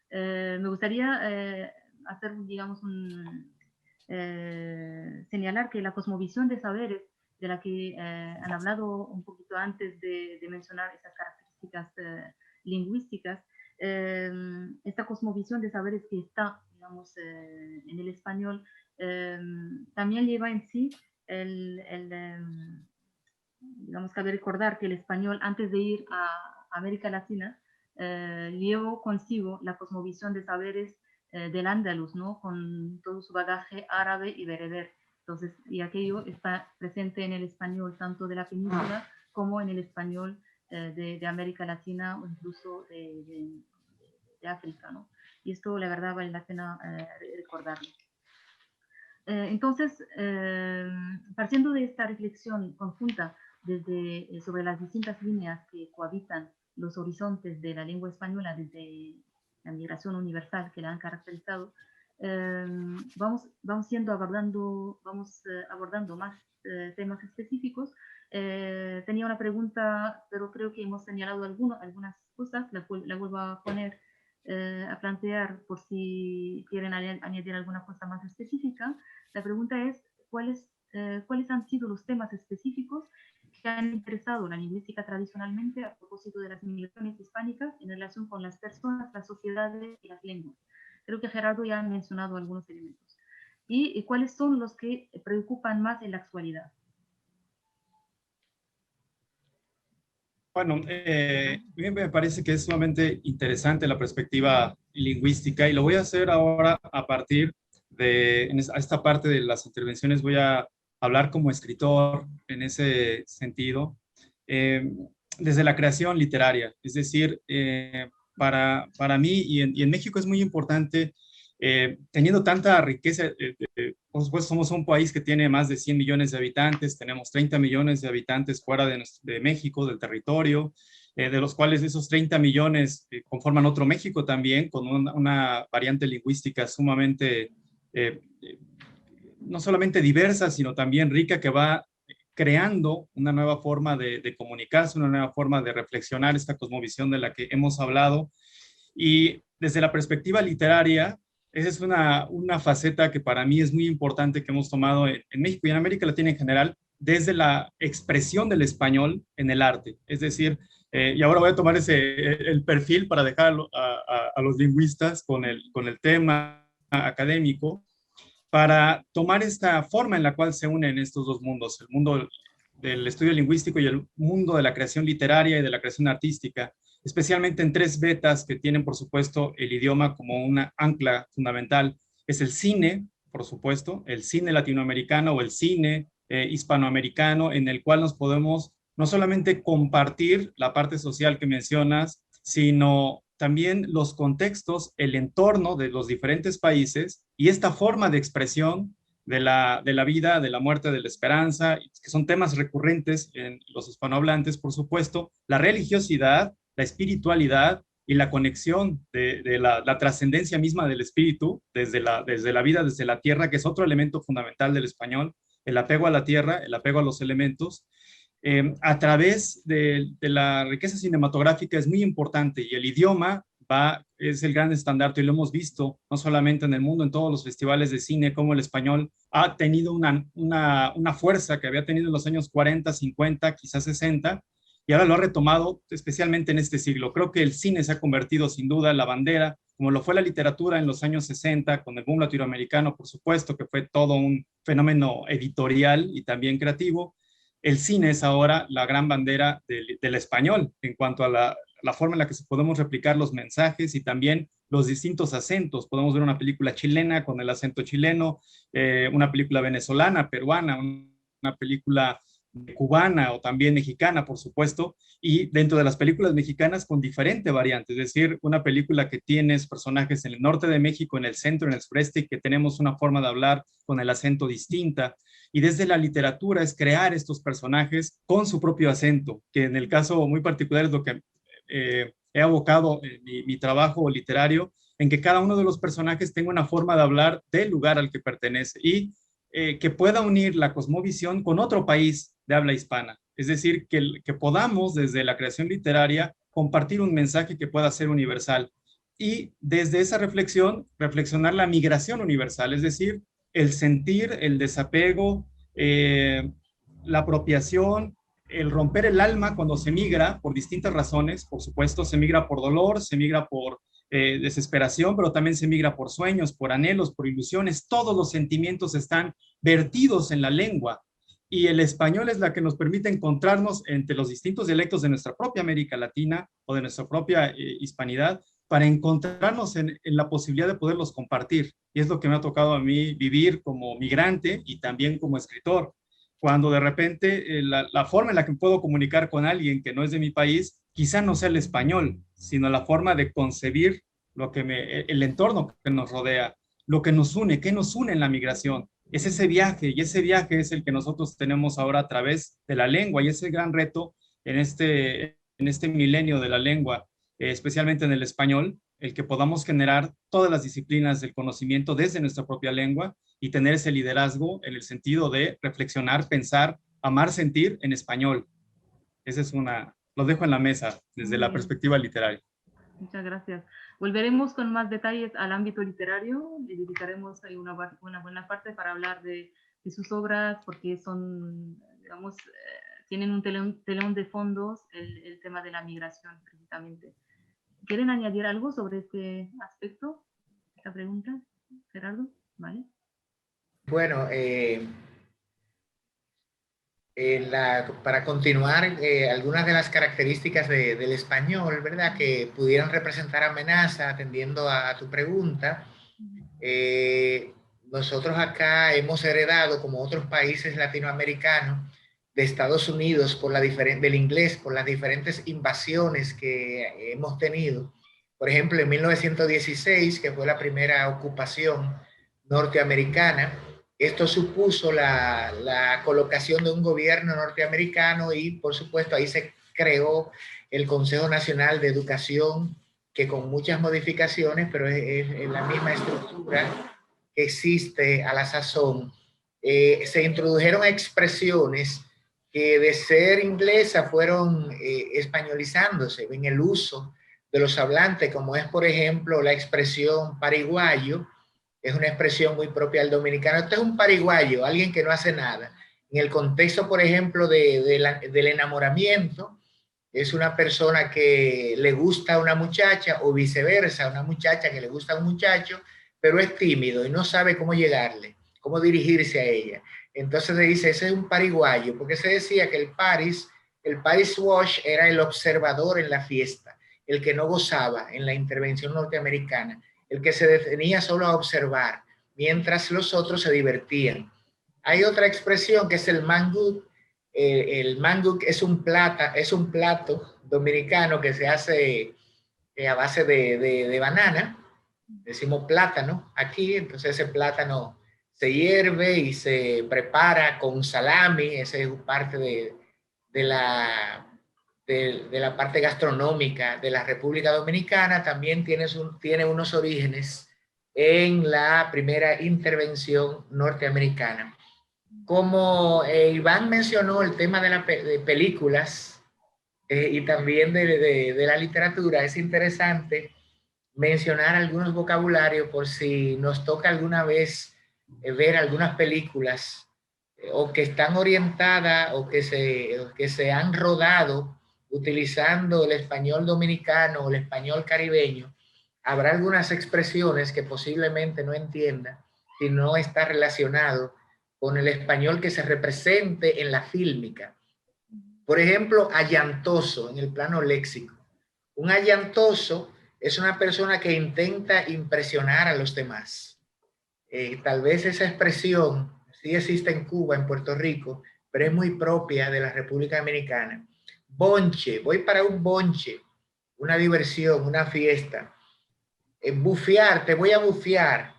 Me gustaría hacer, digamos, señalar que la cosmovisión de saberes, de la que han hablado un poquito antes de mencionar esas características lingüísticas, esta cosmovisión de saberes que está, digamos, en el español, también lleva en sí digamos, cabe recordar que el español, antes de ir a América Latina, llevó consigo la cosmovisión de saberes del Andaluz, ¿no? Con todo su bagaje árabe y bereber. Entonces, y aquello está presente en el español, tanto de la península como en el español de América Latina o incluso de África, ¿no? Y esto, la verdad, vale la pena recordarlo. Entonces, partiendo de esta reflexión conjunta sobre las distintas líneas que cohabitan los horizontes de la lengua española desde la migración universal que la han caracterizado, vamos abordando más temas específicos. Tenía una pregunta, pero creo que hemos señalado algunas cosas, la vuelvo a poner, a plantear por si quieren añadir alguna cosa más específica. La pregunta es, ¿cuáles han sido los temas específicos que han interesado la lingüística tradicionalmente a propósito de las migraciones hispánicas en relación con las personas, las sociedades y las lenguas? Creo que Gerardo ya ha mencionado algunos elementos. ¿Y cuáles son los que preocupan más en la actualidad? Bueno, a mí me parece que es sumamente interesante la perspectiva lingüística y lo voy a hacer ahora a partir de esta parte de las intervenciones. Voy a hablar como escritor en ese sentido, desde la creación literaria. Es decir, para mí y en México es muy importante, teniendo tanta riqueza, por supuesto somos un país que tiene más de 100 millones de habitantes, tenemos 30 millones de habitantes fuera de México, del territorio, de los cuales esos 30 millones conforman otro México también, con una variante lingüística sumamente, no solamente diversa, sino también rica, que va creando una nueva forma de comunicarse, una nueva forma de reflexionar esta cosmovisión de la que hemos hablado. Y desde la perspectiva literaria, esa es una faceta que para mí es muy importante que hemos tomado en México y en América Latina en general, desde la expresión del español en el arte. Es decir, y ahora voy a tomar el perfil para dejarlo a los lingüistas con el tema académico, para tomar esta forma en la cual se unen estos dos mundos, el mundo del estudio lingüístico y el mundo de la creación literaria y de la creación artística, especialmente en tres vetas que tienen, por supuesto, el idioma como una ancla fundamental. Es el cine, por supuesto, el cine latinoamericano o el cine hispanoamericano, en el cual nos podemos no solamente compartir la parte social que mencionas, sino también los contextos, el entorno de los diferentes países y esta forma de expresión de la vida, de la muerte, de la esperanza, que son temas recurrentes en los hispanohablantes, por supuesto, la religiosidad, la espiritualidad y la conexión de la trascendencia misma del espíritu desde la vida, desde la tierra, que es otro elemento fundamental del español, el apego a la tierra, el apego a los elementos. A través de la riqueza cinematográfica es muy importante y el idioma es el gran estandarte y lo hemos visto no solamente en el mundo, en todos los festivales de cine, como el español ha tenido una fuerza que había tenido en los años 40, 50, quizás 60, y ahora lo ha retomado especialmente en este siglo. Creo que el cine se ha convertido sin duda en la bandera, como lo fue la literatura en los años 60, con el boom latinoamericano, por supuesto, que fue todo un fenómeno editorial y también creativo. El cine es ahora la gran bandera del español en cuanto a la forma en la que podemos replicar los mensajes y también los distintos acentos. Podemos ver una película chilena con el acento chileno, una película venezolana, peruana, una película cubana o también mexicana, por supuesto, y dentro de las películas mexicanas con diferente variante, es decir, una película que tienes personajes en el norte de México, en el centro, en el sureste, y que tenemos una forma de hablar con el acento distinta. Y desde la literatura es crear estos personajes con su propio acento, que en el caso muy particular es lo que he abocado en mi trabajo literario, en que cada uno de los personajes tenga una forma de hablar del lugar al que pertenece y que pueda unir la cosmovisión con otro país de habla hispana. Es decir, que podamos desde la creación literaria compartir un mensaje que pueda ser universal. Y desde esa reflexión, reflexionar la migración universal, es decir, el sentir, el desapego, la apropiación, el romper el alma cuando se migra por distintas razones. Por supuesto, se migra por dolor, se migra por desesperación, pero también se migra por sueños, por anhelos, por ilusiones. Todos los sentimientos están vertidos en la lengua y el español es la que nos permite encontrarnos entre los distintos dialectos de nuestra propia América Latina o de nuestra propia hispanidad, para encontrarnos en la posibilidad de poderlos compartir. Y es lo que me ha tocado a mí vivir como migrante y también como escritor. Cuando de repente la forma en la que puedo comunicar con alguien que no es de mi país, quizá no sea el español, sino la forma de concebir el entorno que nos rodea, lo que nos une, qué nos une en la migración. Es ese viaje, y ese viaje es el que nosotros tenemos ahora a través de la lengua, y ese gran reto en este milenio de la lengua, especialmente en el español, el que podamos generar todas las disciplinas del conocimiento desde nuestra propia lengua y tener ese liderazgo en el sentido de reflexionar, pensar, amar, sentir en español. Esa es lo dejo en la mesa desde la perspectiva literaria. Muchas gracias. Volveremos con más detalles al ámbito literario. Le dedicaremos ahí una buena parte para hablar de sus obras, porque son, digamos, tienen un telón de fondos el tema de la migración, precisamente. ¿Quieren añadir algo sobre este aspecto? ¿Esta pregunta, Gerardo? ¿Vale? Bueno, para continuar, algunas de las características del español, ¿verdad?, que pudieran representar amenaza, atendiendo a tu pregunta. Nosotros acá hemos heredado, como otros países latinoamericanos, de Estados Unidos del inglés, por las diferentes invasiones que hemos tenido. Por ejemplo, en 1916, que fue la primera ocupación norteamericana, esto supuso la colocación de un gobierno norteamericano y, por supuesto, ahí se creó el Consejo Nacional de Educación, que con muchas modificaciones, pero es la misma estructura que existe a la sazón. Se introdujeron expresiones que de ser inglesa fueron españolizándose en el uso de los hablantes, como es, por ejemplo, la expresión pariguayo. Es una expresión muy propia del dominicano. Este es un pariguayo, alguien que no hace nada. En el contexto, por ejemplo, del enamoramiento, es una persona que le gusta a una muchacha, o viceversa, una muchacha que le gusta a un muchacho, pero es tímido y no sabe cómo llegarle, cómo dirigirse a ella. Entonces se dice, ese es un pariguayo, porque se decía que el Paris wash era el observador en la fiesta, el que no gozaba en la intervención norteamericana, el que se detenía solo a observar, mientras los otros se divertían. Hay otra expresión que es el manguk. El manguk es un plato dominicano que se hace a base de banana, decimos plátano aquí. Entonces ese plátano se hierve y se prepara con salami. Esa es parte de la parte gastronómica de la República Dominicana. También tiene unos orígenes en la primera intervención norteamericana. Como Iván mencionó el tema de películas y también de la literatura, es interesante mencionar algunos vocabularios por si nos toca alguna vez ver algunas películas o que están orientadas o que se han rodado utilizando el español dominicano o el español caribeño. Habrá algunas expresiones que posiblemente no entienda si no está relacionado con el español que se represente en la fílmica. Por ejemplo, allantoso en el plano léxico. Un allantoso es una persona que intenta impresionar a los demás. Tal vez esa expresión sí existe en Cuba, en Puerto Rico, pero es muy propia de la República Dominicana. Bonche, voy para un bonche, una diversión, una fiesta. Bufear, te voy a bufear.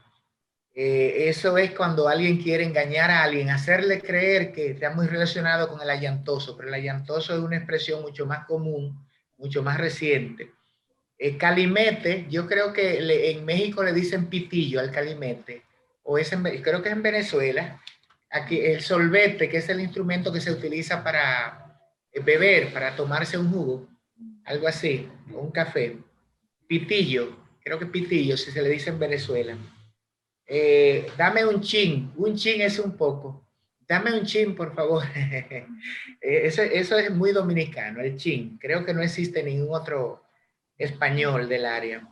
Eso es cuando alguien quiere engañar a alguien, hacerle creer que está muy relacionado con el allantoso, pero el allantoso es una expresión mucho más común, mucho más reciente. Calimete, yo creo que en México le dicen pitillo al calimete, creo que es en Venezuela. Aquí el solvete, que es el instrumento que se utiliza para beber, para tomarse un jugo, algo así, o un café. Pitillo, creo que pitillo, si se le dice en Venezuela. Dame un chin es un poco. Dame un chin, por favor. Eso es muy dominicano, el chin. Creo que no existe ningún otro español del área.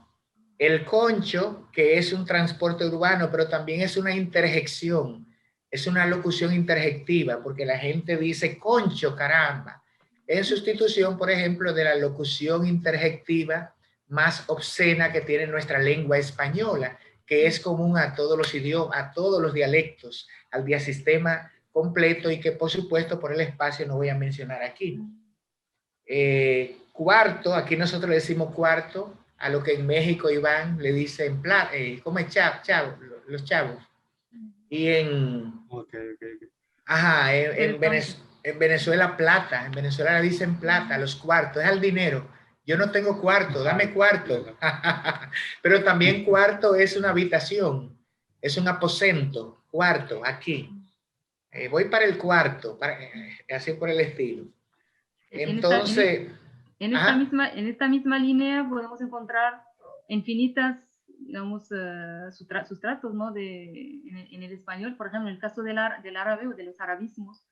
El concho, que es un transporte urbano, pero también es una interjección es una locución interjectiva, porque la gente dice concho, caramba, en sustitución, por ejemplo, de la locución interjectiva más obscena que tiene nuestra lengua española, que es común a todos los idiomas, a todos los dialectos, al diasistema completo, y que por supuesto por el espacio no voy a mencionar aquí. Cuarto, aquí nosotros le decimos cuarto, a lo que en México Iván le dicen, ¿cómo es chavo? Los chavos. Y en, ajá, en Venezuela plata, en Venezuela le dicen plata, los cuartos, es al dinero. Yo no tengo cuarto, dame cuarto. Pero también cuarto es una habitación, es un aposento, cuarto, aquí. Voy para el cuarto, así por el estilo. Entonces, en esta misma línea podemos encontrar infinitas, digamos, sustratos, ¿no? En el español. Por ejemplo, en el caso del árabe o de los arabismos,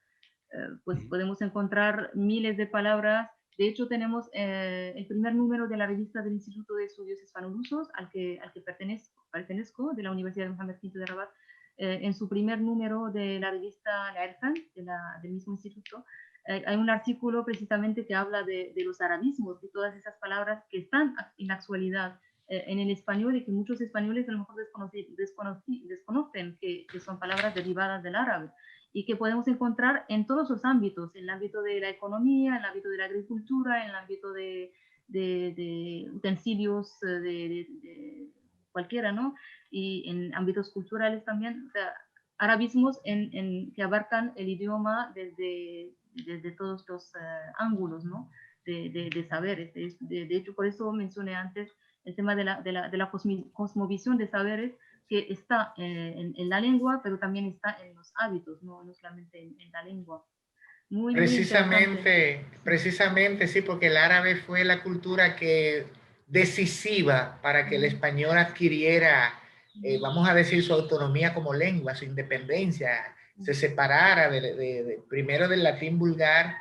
pues podemos encontrar miles de palabras. De hecho, tenemos el primer número de la revista del Instituto de Estudios Hispanolusos, al que pertenezco, de la Universidad de Mohammed V de Rabat. En su primer número de la revista La Erfan, del mismo instituto, hay un artículo precisamente que habla de los arabismos, de todas esas palabras que están en la actualidad en el español y que muchos españoles a lo mejor desconocen que son palabras derivadas del árabe, y que podemos encontrar en todos los ámbitos, en el ámbito de la economía, en el ámbito de la agricultura, en el ámbito de utensilios de cualquiera, ¿no? Y en ámbitos culturales también, o sea, arabismos que abarcan el idioma desde todos los ángulos, ¿no? De saberes. De hecho, por eso mencioné antes el tema de la cosmovisión de saberes, que está en la lengua, pero también está en los hábitos, no solamente en la lengua. Muy precisamente, sí, porque el árabe fue la cultura decisiva para que el español adquiriera, vamos a decir, su autonomía como lengua, su independencia, se separara primero del latín vulgar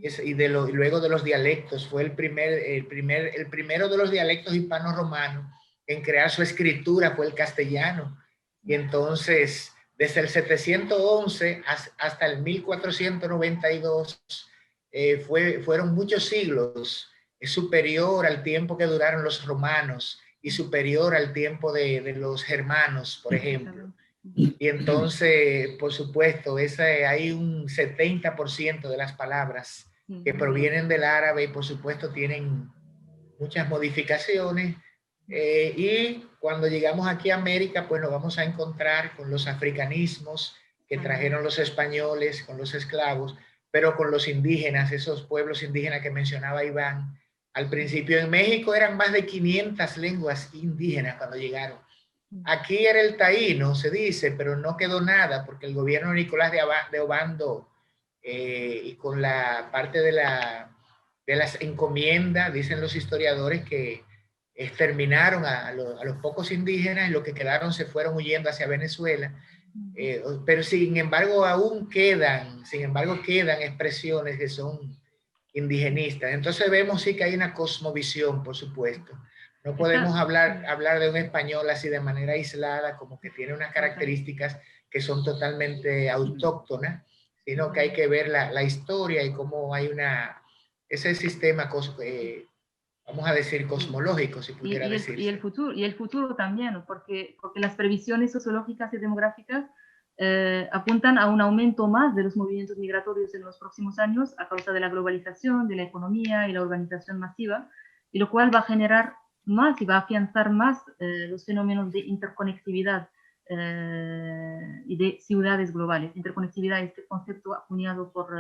y luego de los dialectos. Fue el primero de los dialectos hispano-romanos en crear su escritura, fue el castellano. Y entonces, desde el 711 hasta el 1492, fueron muchos siglos, es superior al tiempo que duraron los romanos y superior al tiempo de los germanos, por ejemplo. Y entonces, por supuesto, hay un 70% de las palabras que provienen del árabe y por supuesto tienen muchas modificaciones. Y cuando llegamos aquí a América, pues nos vamos a encontrar con los africanismos que trajeron los españoles, con los esclavos, pero con los indígenas, esos pueblos indígenas que mencionaba Iván. Al principio en México eran más de 500 lenguas indígenas cuando llegaron. Aquí era el taíno, se dice, pero no quedó nada porque el gobierno de Nicolás de Obando y con la parte de las encomiendas, dicen los historiadores que exterminaron a los pocos indígenas y los que quedaron se fueron huyendo hacia Venezuela. Pero sin embargo quedan expresiones que son indigenistas. Entonces vemos sí que hay una cosmovisión, por supuesto. No podemos hablar de un español así de manera aislada, como que tiene unas características que son totalmente autóctonas, sino que hay que ver la historia y cómo hay ese sistema, vamos a decir, cosmológico, si pudiera decirse. Y el futuro también, porque las previsiones sociológicas y demográficas apuntan a un aumento más de los movimientos migratorios en los próximos años a causa de la globalización, de la economía y la urbanización masiva, y lo cual va a generar más y va a afianzar más los fenómenos de interconectividad y de ciudades globales. Interconectividad, este concepto acuñado por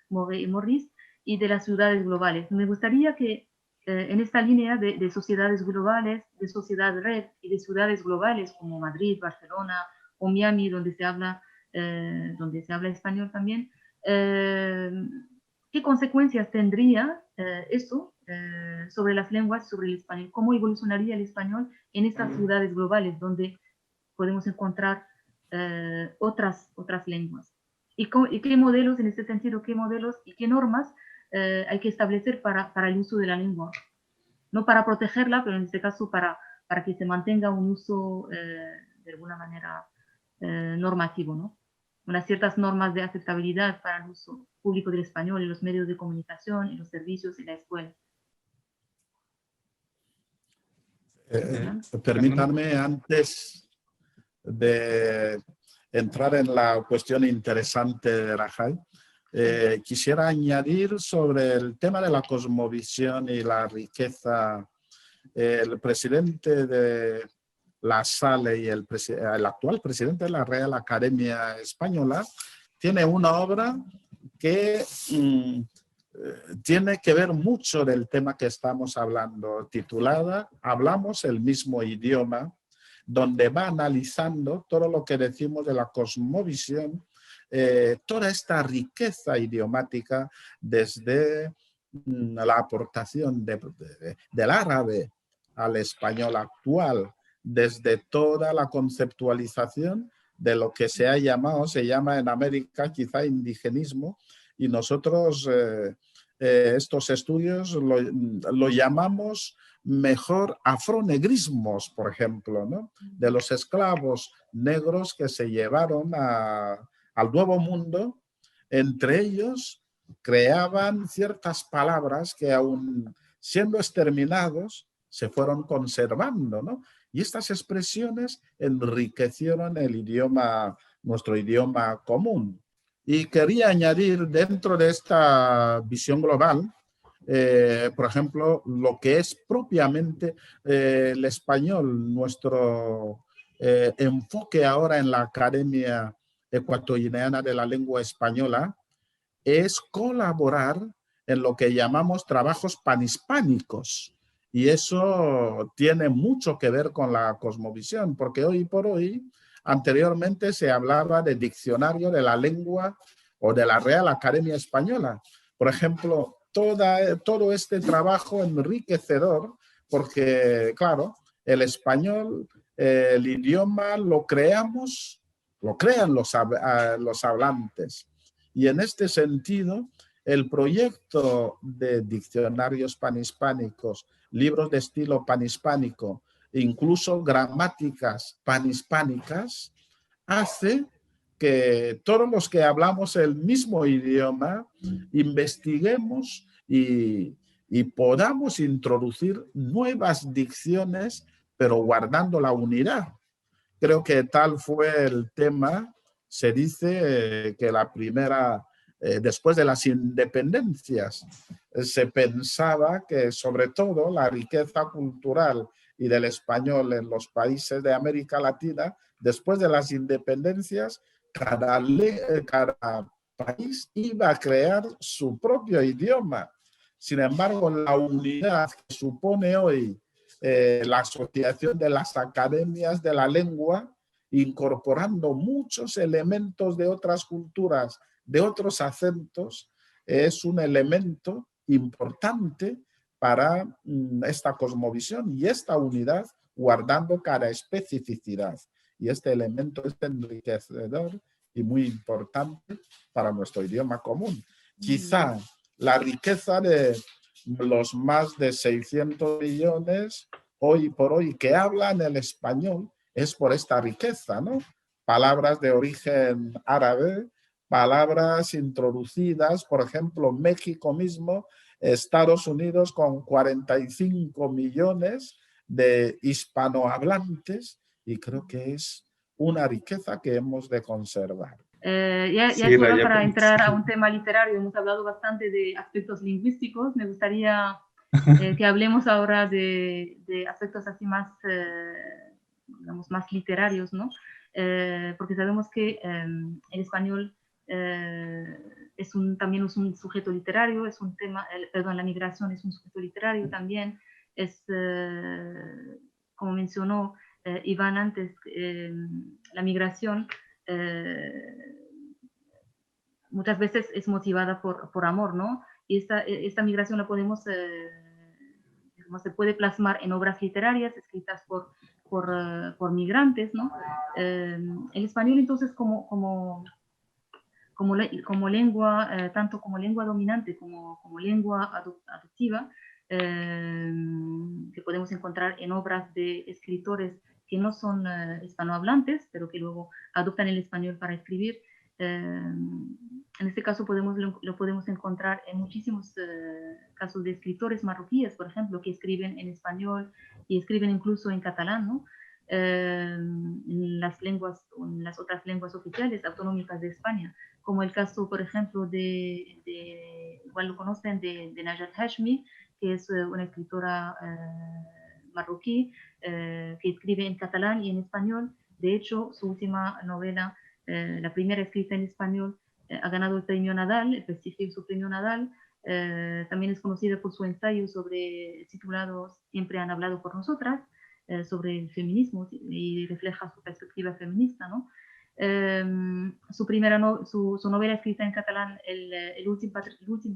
Mauret y Morris, y de las ciudades globales. Me gustaría que en esta línea de sociedades globales, de sociedad red y de ciudades globales como Madrid, Barcelona o Miami, donde se habla español también, ¿qué consecuencias tendría eso sobre las lenguas, sobre el español? ¿Cómo evolucionaría el español en estas ciudades globales donde podemos encontrar otras lenguas? ¿Y qué modelos, en este sentido, qué modelos y qué normas hay que establecer para el uso de la lengua? No para protegerla, pero en este caso para que se mantenga un uso de alguna manera normativo, ¿no? unas ciertas normas de aceptabilidad para el uso público del español en los medios de comunicación, en los servicios y la escuela. Permítanme, antes de entrar en la cuestión interesante de Rajay, quisiera añadir sobre el tema de la cosmovisión y la riqueza. El presidente de la SALE y el actual presidente de la Real Academia Española tiene una obra que tiene que ver mucho del tema que estamos hablando, titulada Hablamos el mismo idioma, donde va analizando todo lo que decimos de la cosmovisión, toda esta riqueza idiomática desde la aportación del árabe al español actual, desde toda la conceptualización de lo que se llama en América quizá indigenismo, y nosotros estos estudios lo llamamos mejor afronegrismos, por ejemplo, ¿no? De los esclavos negros que se llevaron al Nuevo Mundo. Entre ellos creaban ciertas palabras que aún siendo exterminados se fueron conservando, ¿no? Y estas expresiones enriquecieron el idioma, nuestro idioma común. Y quería añadir dentro de esta visión global, por ejemplo, lo que es propiamente el español, nuestro enfoque ahora en la Academia Ecuatoguineana de la Lengua Española, es colaborar en lo que llamamos trabajos panhispánicos. Y eso tiene mucho que ver con la cosmovisión, porque hoy por hoy, anteriormente se hablaba de diccionario de la lengua o de la Real Academia Española. Por ejemplo, todo este trabajo enriquecedor, porque claro, el español, el idioma lo crean los hablantes. Y en este sentido, el proyecto de diccionarios panhispánicos, libros de estilo panhispánico, incluso gramáticas panhispánicas, hace que todos los que hablamos el mismo idioma investiguemos y podamos introducir nuevas dicciones, pero guardando la unidad. Creo que tal fue el tema. Se dice que la primera, después de las independencias, se pensaba que sobre todo la riqueza cultural y del español en los países de América Latina, después de las independencias, cada país iba a crear su propio idioma. Sin embargo, la unidad que supone hoy la Asociación de las Academias de la Lengua, incorporando muchos elementos de otras culturas, de otros acentos, es un elemento importante para esta cosmovisión y esta unidad, guardando cada especificidad. Y este elemento es enriquecedor y muy importante para nuestro idioma común. Quizá la riqueza de los más de 600 millones hoy por hoy que hablan el español es por esta riqueza, ¿no? Palabras de origen árabe, palabras introducidas, por ejemplo, México mismo, Estados Unidos con 45 millones de hispanohablantes, y creo que es una riqueza que hemos de conservar. Ya es hora para entrar a un tema literario. Hemos hablado bastante de aspectos lingüísticos. Me gustaría que hablemos ahora de aspectos así más, digamos, más literarios, ¿no? Porque sabemos que el español también es un sujeto literario, es un tema, la migración es un sujeto literario también. Es, como mencionó Iván antes, la migración muchas veces es motivada por amor, ¿no? Y esta migración la podemos, se puede plasmar en obras literarias escritas por migrantes, ¿no? El español entonces como lengua, tanto como lengua dominante como lengua adoptiva, que podemos encontrar en obras de escritores que no son hispanohablantes, pero que luego adoptan el español para escribir, En este caso lo podemos encontrar en muchísimos casos de escritores marroquíes, por ejemplo, que escriben en español y escriben incluso en catalán, ¿no? En las otras lenguas oficiales autonómicas de España, como el caso, por ejemplo, igual lo conocen, de Najat Hashmi, que es una escritora marroquí que escribe en catalán y en español. De hecho, su última novela, la primera escrita en español, ha ganado el premio Nadal, el prestigioso premio Nadal. También es conocida por su ensayo titulado Siempre han hablado por nosotras, sobre el feminismo y refleja su perspectiva feminista, ¿no? Su novela escrita en catalán, el último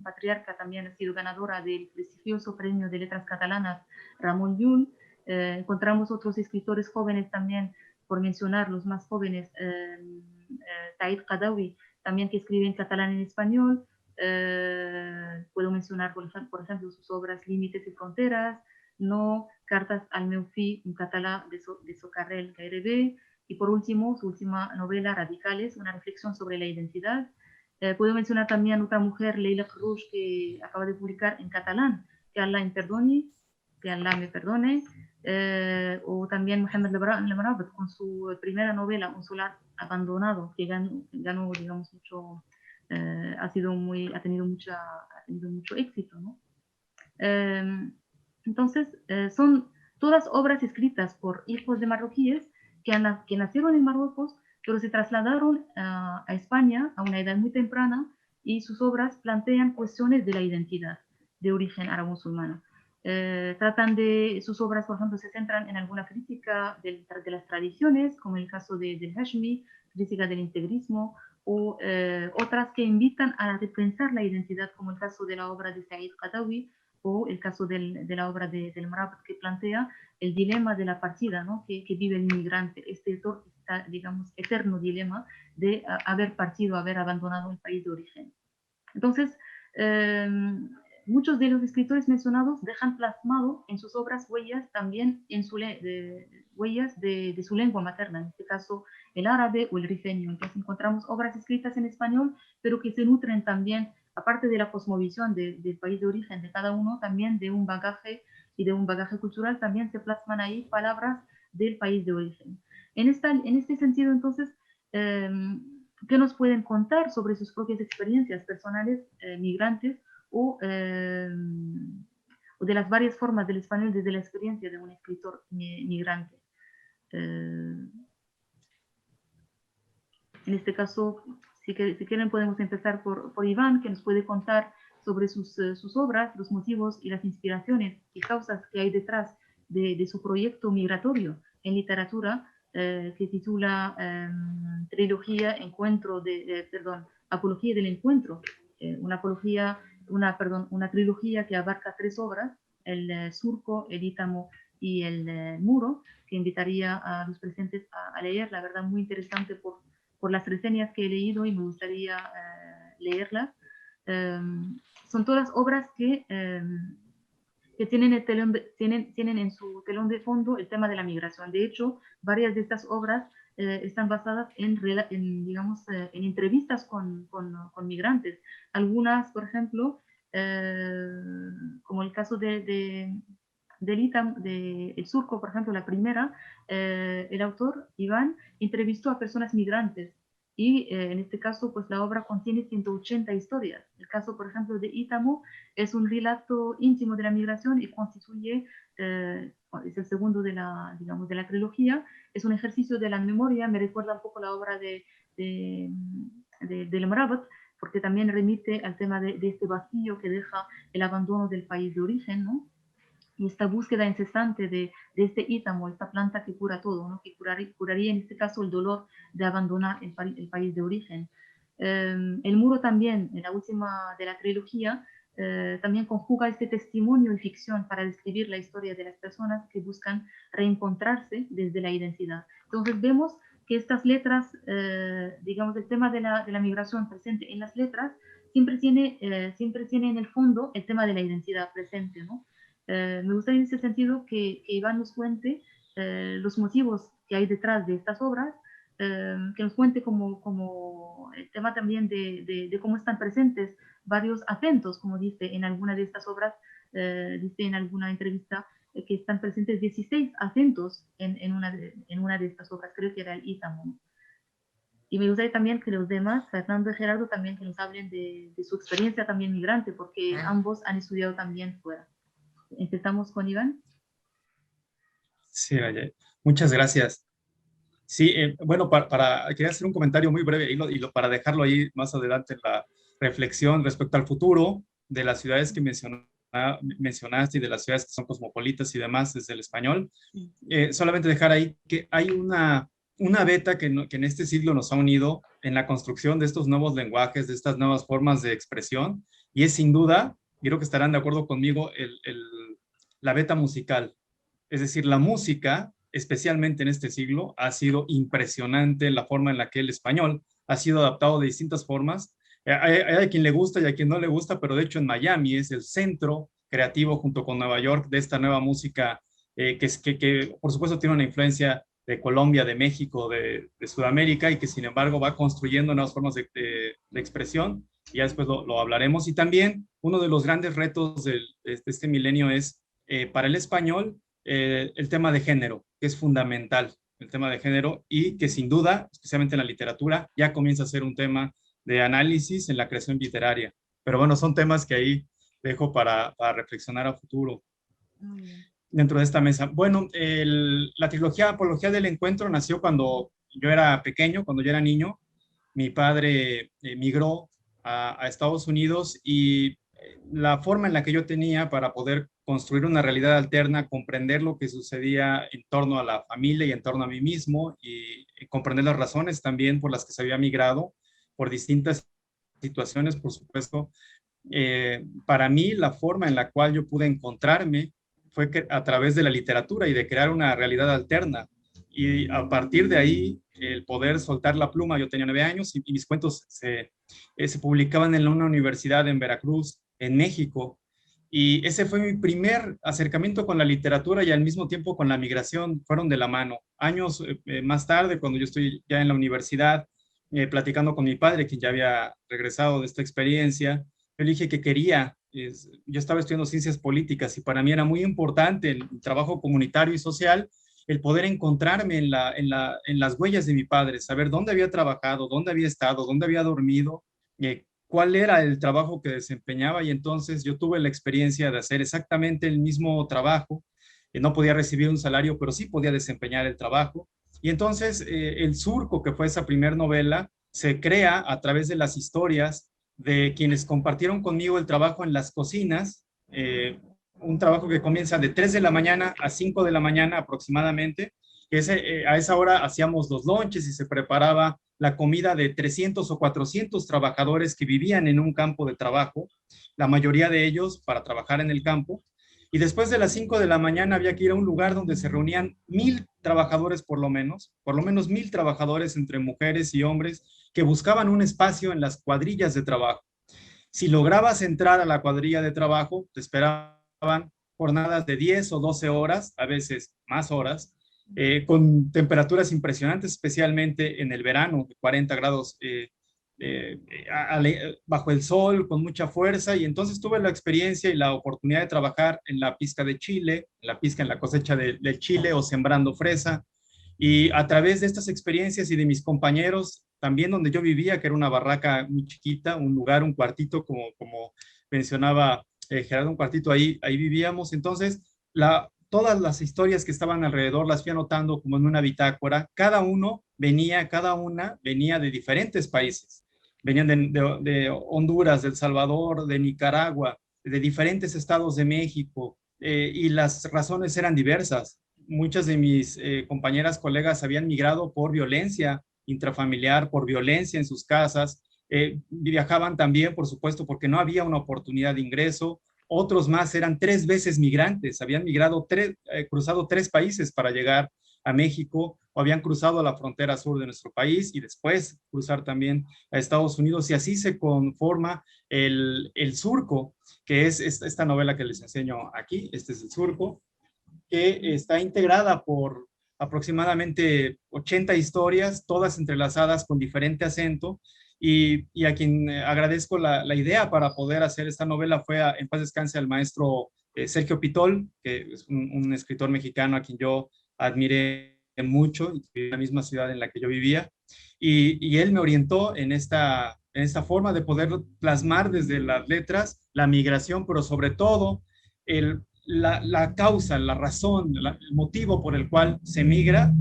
patriarca, también ha sido ganadora del prestigioso premio de letras catalanas Ramon Llull. Encontramos otros escritores jóvenes también, por mencionar los más jóvenes, Said Qadawi, también, que escribe en catalán y en español. Puedo mencionar, por ejemplo, sus obras Límites y Fronteras, No, Cartas al meu fill, un català de Socarrel Gairebé, y por último, su última novela, Radicales, una reflexión sobre la identidad. Puedo mencionar también otra mujer, Leila Khrouch, que acaba de publicar en catalán, Que Allah me perdone, o también Mohamed Lemrabet, con su primera novela, Un solar abandonado, que ganó digamos, mucho, ha tenido mucho éxito, ¿no? Entonces, son todas obras escritas por hijos de marroquíes que nacieron en Marruecos, pero se trasladaron a España a una edad muy temprana, y sus obras plantean cuestiones de la identidad de origen árabe-musulmano. Sus obras, por ejemplo, se centran en alguna crítica de las tradiciones, como el caso del Hashmi, crítica del integrismo, o otras que invitan a repensar la identidad, como el caso de la obra de Said Qadawi, o el caso de la obra del Mrabat, que plantea el dilema de la partida, ¿no? que vive el inmigrante, digamos, eterno dilema de haber partido, haber abandonado el país de origen. Entonces, muchos de los escritores mencionados dejan plasmado en sus obras huellas también huellas de su lengua materna, en este caso el árabe o el rifeño. Entonces encontramos obras escritas en español, pero que se nutren también, aparte de la cosmovisión del país de origen de cada uno, también de un bagaje cultural. También se plasman ahí palabras del país de origen. En este sentido, entonces, ¿qué nos pueden contar sobre sus propias experiencias personales migrantes, o de las varias formas del español desde la experiencia de un escritor migrante? En este caso, si quieren, podemos empezar por Iván, que nos puede contar sobre sus obras, los motivos y las inspiraciones y causas que hay detrás de su proyecto migratorio en literatura, que titula Trilogía Apología del Encuentro, una trilogía que abarca 3 obras, el Surco, el Ítamo y el Muro, que invitaría a los presentes a leer. La verdad, muy interesante por las reseñas que he leído, y me gustaría leerlas. Son todas obras que tienen en su telón de fondo el tema de la migración. De hecho, varias de estas obras están basadas en entrevistas con migrantes. Algunas, por ejemplo, como el caso del El Surco, por ejemplo, la primera, el autor, Iván, entrevistó a personas migrantes, y en este caso, pues la obra contiene 180 historias. El caso, por ejemplo, de Ítamo es un relato íntimo de la migración, y constituye, es el segundo de la trilogía. Es un ejercicio de la memoria. Me recuerda un poco la obra del Mrabat, porque también remite al tema de este vacío que deja el abandono del país de origen, ¿no? Y esta búsqueda incesante de este ítamo, esta planta que cura todo, ¿no? Que curaría en este caso el dolor de abandonar el país de origen. El Muro también, en la última de la trilogía, también conjuga este testimonio y ficción para describir la historia de las personas que buscan reencontrarse desde la identidad. Entonces vemos que estas letras, digamos, el tema de la migración presente en las letras, siempre tiene en el fondo el tema de la identidad presente, ¿no? Me gustaría en ese sentido que Iván nos cuente los motivos que hay detrás de estas obras, que nos cuente como el tema también de cómo están presentes varios acentos, como dice en alguna de estas obras, dice en alguna entrevista que están presentes 16 acentos en una de estas obras, creo que era el Ítamu. Y me gustaría también que los demás, Fernando y Gerardo, también que nos hablen de su experiencia también migrante, porque ambos han estudiado también fuera. Empezamos con Iván. Sí, muchas gracias. Sí, bueno, quería hacer un comentario muy breve para dejarlo ahí más adelante en la reflexión respecto al futuro de las ciudades que mencionaste y de las ciudades que son cosmopolitas y demás desde el español. Solamente dejar ahí que hay una beta que en este siglo nos ha unido en la construcción de estos nuevos lenguajes, de estas nuevas formas de expresión, y es sin duda, y creo que estarán de acuerdo conmigo, la beta musical. Es decir, la música, especialmente en este siglo, ha sido impresionante la forma en la que el español ha sido adaptado de distintas formas. Hay a quien le gusta y a quien no le gusta, pero de hecho en Miami es el centro creativo junto con Nueva York de esta nueva música que por supuesto tiene una influencia de Colombia, de México, de Sudamérica, y que sin embargo va construyendo nuevas formas de expresión, y ya después lo hablaremos. Y también uno de los grandes retos de este milenio es para el español el tema de género, que es fundamental, el tema de género, y que sin duda, especialmente en la literatura, ya comienza a ser un tema de análisis en la creación literaria. Pero bueno, son temas que ahí dejo para reflexionar a futuro dentro de esta mesa. Bueno, la trilogía Apología del Encuentro nació cuando yo era pequeño, cuando yo era niño. Mi padre migró a Estados Unidos, y la forma en la que yo tenía para poder construir una realidad alterna, comprender lo que sucedía en torno a la familia y en torno a mí mismo, y comprender las razones también por las que se había migrado, por distintas situaciones, por supuesto. Para mí, la forma en la cual yo pude encontrarme fue a través de la literatura y de crear una realidad alterna. Y a partir de ahí, el poder soltar la pluma. Yo tenía 9 años y mis cuentos se publicaban en una universidad en Veracruz, en México. Y ese fue mi primer acercamiento con la literatura, y al mismo tiempo con la migración fueron de la mano. Años más tarde, cuando yo estoy ya en la universidad, platicando con mi padre, quien ya había regresado de esta experiencia, yo le dije que quería, yo estaba estudiando ciencias políticas, y para mí era muy importante el trabajo comunitario y social, el poder encontrarme en las huellas de mi padre, saber dónde había trabajado, dónde había estado, dónde había dormido, cuál era el trabajo que desempeñaba. Y entonces yo tuve la experiencia de hacer exactamente el mismo trabajo. No podía recibir un salario, pero sí podía desempeñar el trabajo. Y entonces El Surco, que fue esa primera novela, se crea a través de las historias de quienes compartieron conmigo el trabajo en las cocinas, un trabajo que comienza de 3 de la mañana a 5 de la mañana aproximadamente, que a esa hora hacíamos los lunches y se preparaba la comida de 300 o 400 trabajadores que vivían en un campo de trabajo, la mayoría de ellos para trabajar en el campo. Y después de las 5 de la mañana había que ir a un lugar donde se reunían 1,000 trabajadores por lo menos 1,000 trabajadores entre mujeres y hombres que buscaban un espacio en las cuadrillas de trabajo. Si lograbas entrar a la cuadrilla de trabajo, te esperaban jornadas de 10 o 12 horas, a veces más horas, con temperaturas impresionantes, especialmente en el verano, 40 grados bajo el sol, con mucha fuerza. Y entonces tuve la experiencia y la oportunidad de trabajar en la pizca de chile, en la cosecha de chile, o sembrando fresa. Y a través de estas experiencias y de mis compañeros, también donde yo vivía, que era una barraca muy chiquita, un lugar, un cuartito, como mencionaba Gerardo, un cuartito, ahí vivíamos. Entonces, todas las historias que estaban alrededor las fui anotando como en una bitácora. Cada una venía de diferentes países. Venían de Honduras, de El Salvador, de Nicaragua, de diferentes estados de México, y las razones eran diversas. Muchas de mis compañeras, colegas habían migrado por violencia intrafamiliar, por violencia en sus casas. Viajaban también, por supuesto, porque no había una oportunidad de ingreso. Otros más eran 3 veces migrantes, habían migrado cruzado 3 países para llegar a México, o habían cruzado la frontera sur de nuestro país y después cruzar también a Estados Unidos, y así se conforma el Surco, que es esta novela que les enseño aquí. Este es El Surco, que está integrada aproximadamente 80 historias, todas entrelazadas con diferente acento, y a quien agradezco la idea para poder hacer esta novela fue, en paz descanse, al maestro Sergio Pitol, que es un escritor mexicano a quien yo admiré mucho, y en la misma ciudad en la que yo vivía, y él me orientó en esta forma de poder plasmar desde las letras la migración, pero sobre todo la causa, la razón, el motivo por el cual se migra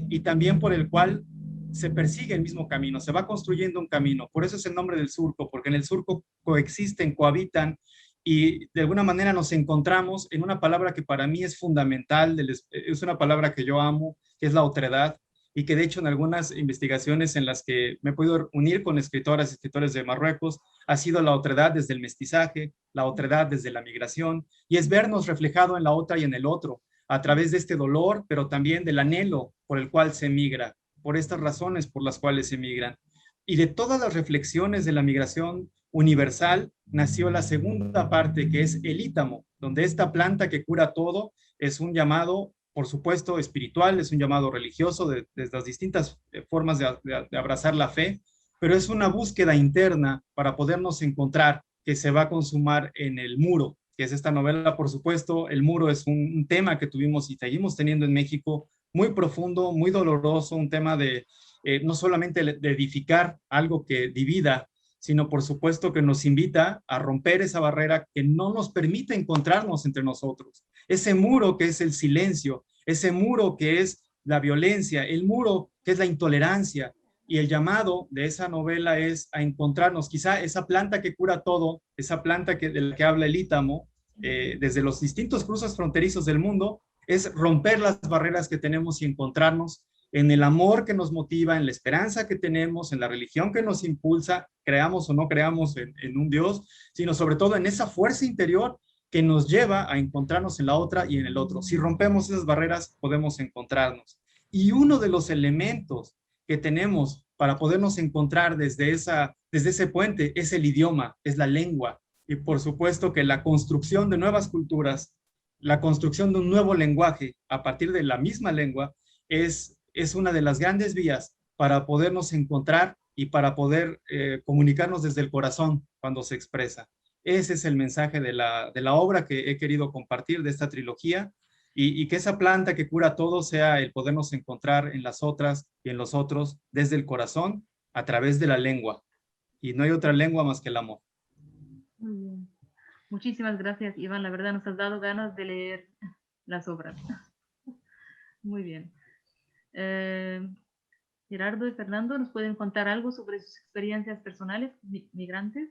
y también por el cual se persigue el mismo camino, se va construyendo un camino. Por eso es el nombre del surco, porque en el surco coexisten, cohabitan, y de alguna manera nos encontramos en una palabra que para mí es fundamental, es una palabra que yo amo, que es la otredad, y que de hecho en algunas investigaciones en las que me he podido unir con escritoras y escritores de Marruecos, ha sido la otredad desde el mestizaje, la otredad desde la migración, y es vernos reflejado en la otra y en el otro, a través de este dolor, pero también del anhelo por el cual se migra, por estas razones por las cuales se migran. Y de todas las reflexiones de la migración universal nació la segunda parte, que es el ítamo, donde esta planta que cura todo es un llamado, por supuesto, espiritual, es un llamado religioso, desde las distintas formas de abrazar la fe, pero es una búsqueda interna para podernos encontrar, que se va a consumar en El Muro, que es esta novela. Por supuesto, El Muro es un tema que tuvimos y seguimos teniendo en México, muy profundo, muy doloroso, un tema de no solamente de edificar algo que divida, sino por supuesto que nos invita a romper esa barrera que no nos permite encontrarnos entre nosotros. Ese muro que es el silencio, ese muro que es la violencia, el muro que es la intolerancia. Y el llamado de esa novela es a encontrarnos, quizá esa planta que cura todo, esa planta de la que habla el Ítamo, desde los distintos cruces fronterizos del mundo, es romper las barreras que tenemos y encontrarnos en el amor que nos motiva, en la esperanza que tenemos, en la religión que nos impulsa, creamos o no creamos en un Dios, sino sobre todo en esa fuerza interior que nos lleva a encontrarnos en la otra y en el otro. Si rompemos esas barreras, podemos encontrarnos. Y uno de los elementos que tenemos para podernos encontrar desde ese puente es el idioma, es la lengua. Y por supuesto que la construcción de nuevas culturas, la construcción de un nuevo lenguaje a partir de la misma lengua es una de las grandes vías para podernos encontrar y para poder comunicarnos desde el corazón cuando se expresa. Ese es el mensaje de la obra que he querido compartir, de esta trilogía, y que esa planta que cura todo sea el podernos encontrar en las otras y en los otros desde el corazón a través de la lengua. Y no hay otra lengua más que el amor. Muy bien. Muchísimas gracias, Iván. La verdad nos has dado ganas de leer las obras. Muy bien. Gerardo y Fernando, ¿nos pueden contar algo sobre sus experiencias personales migrantes?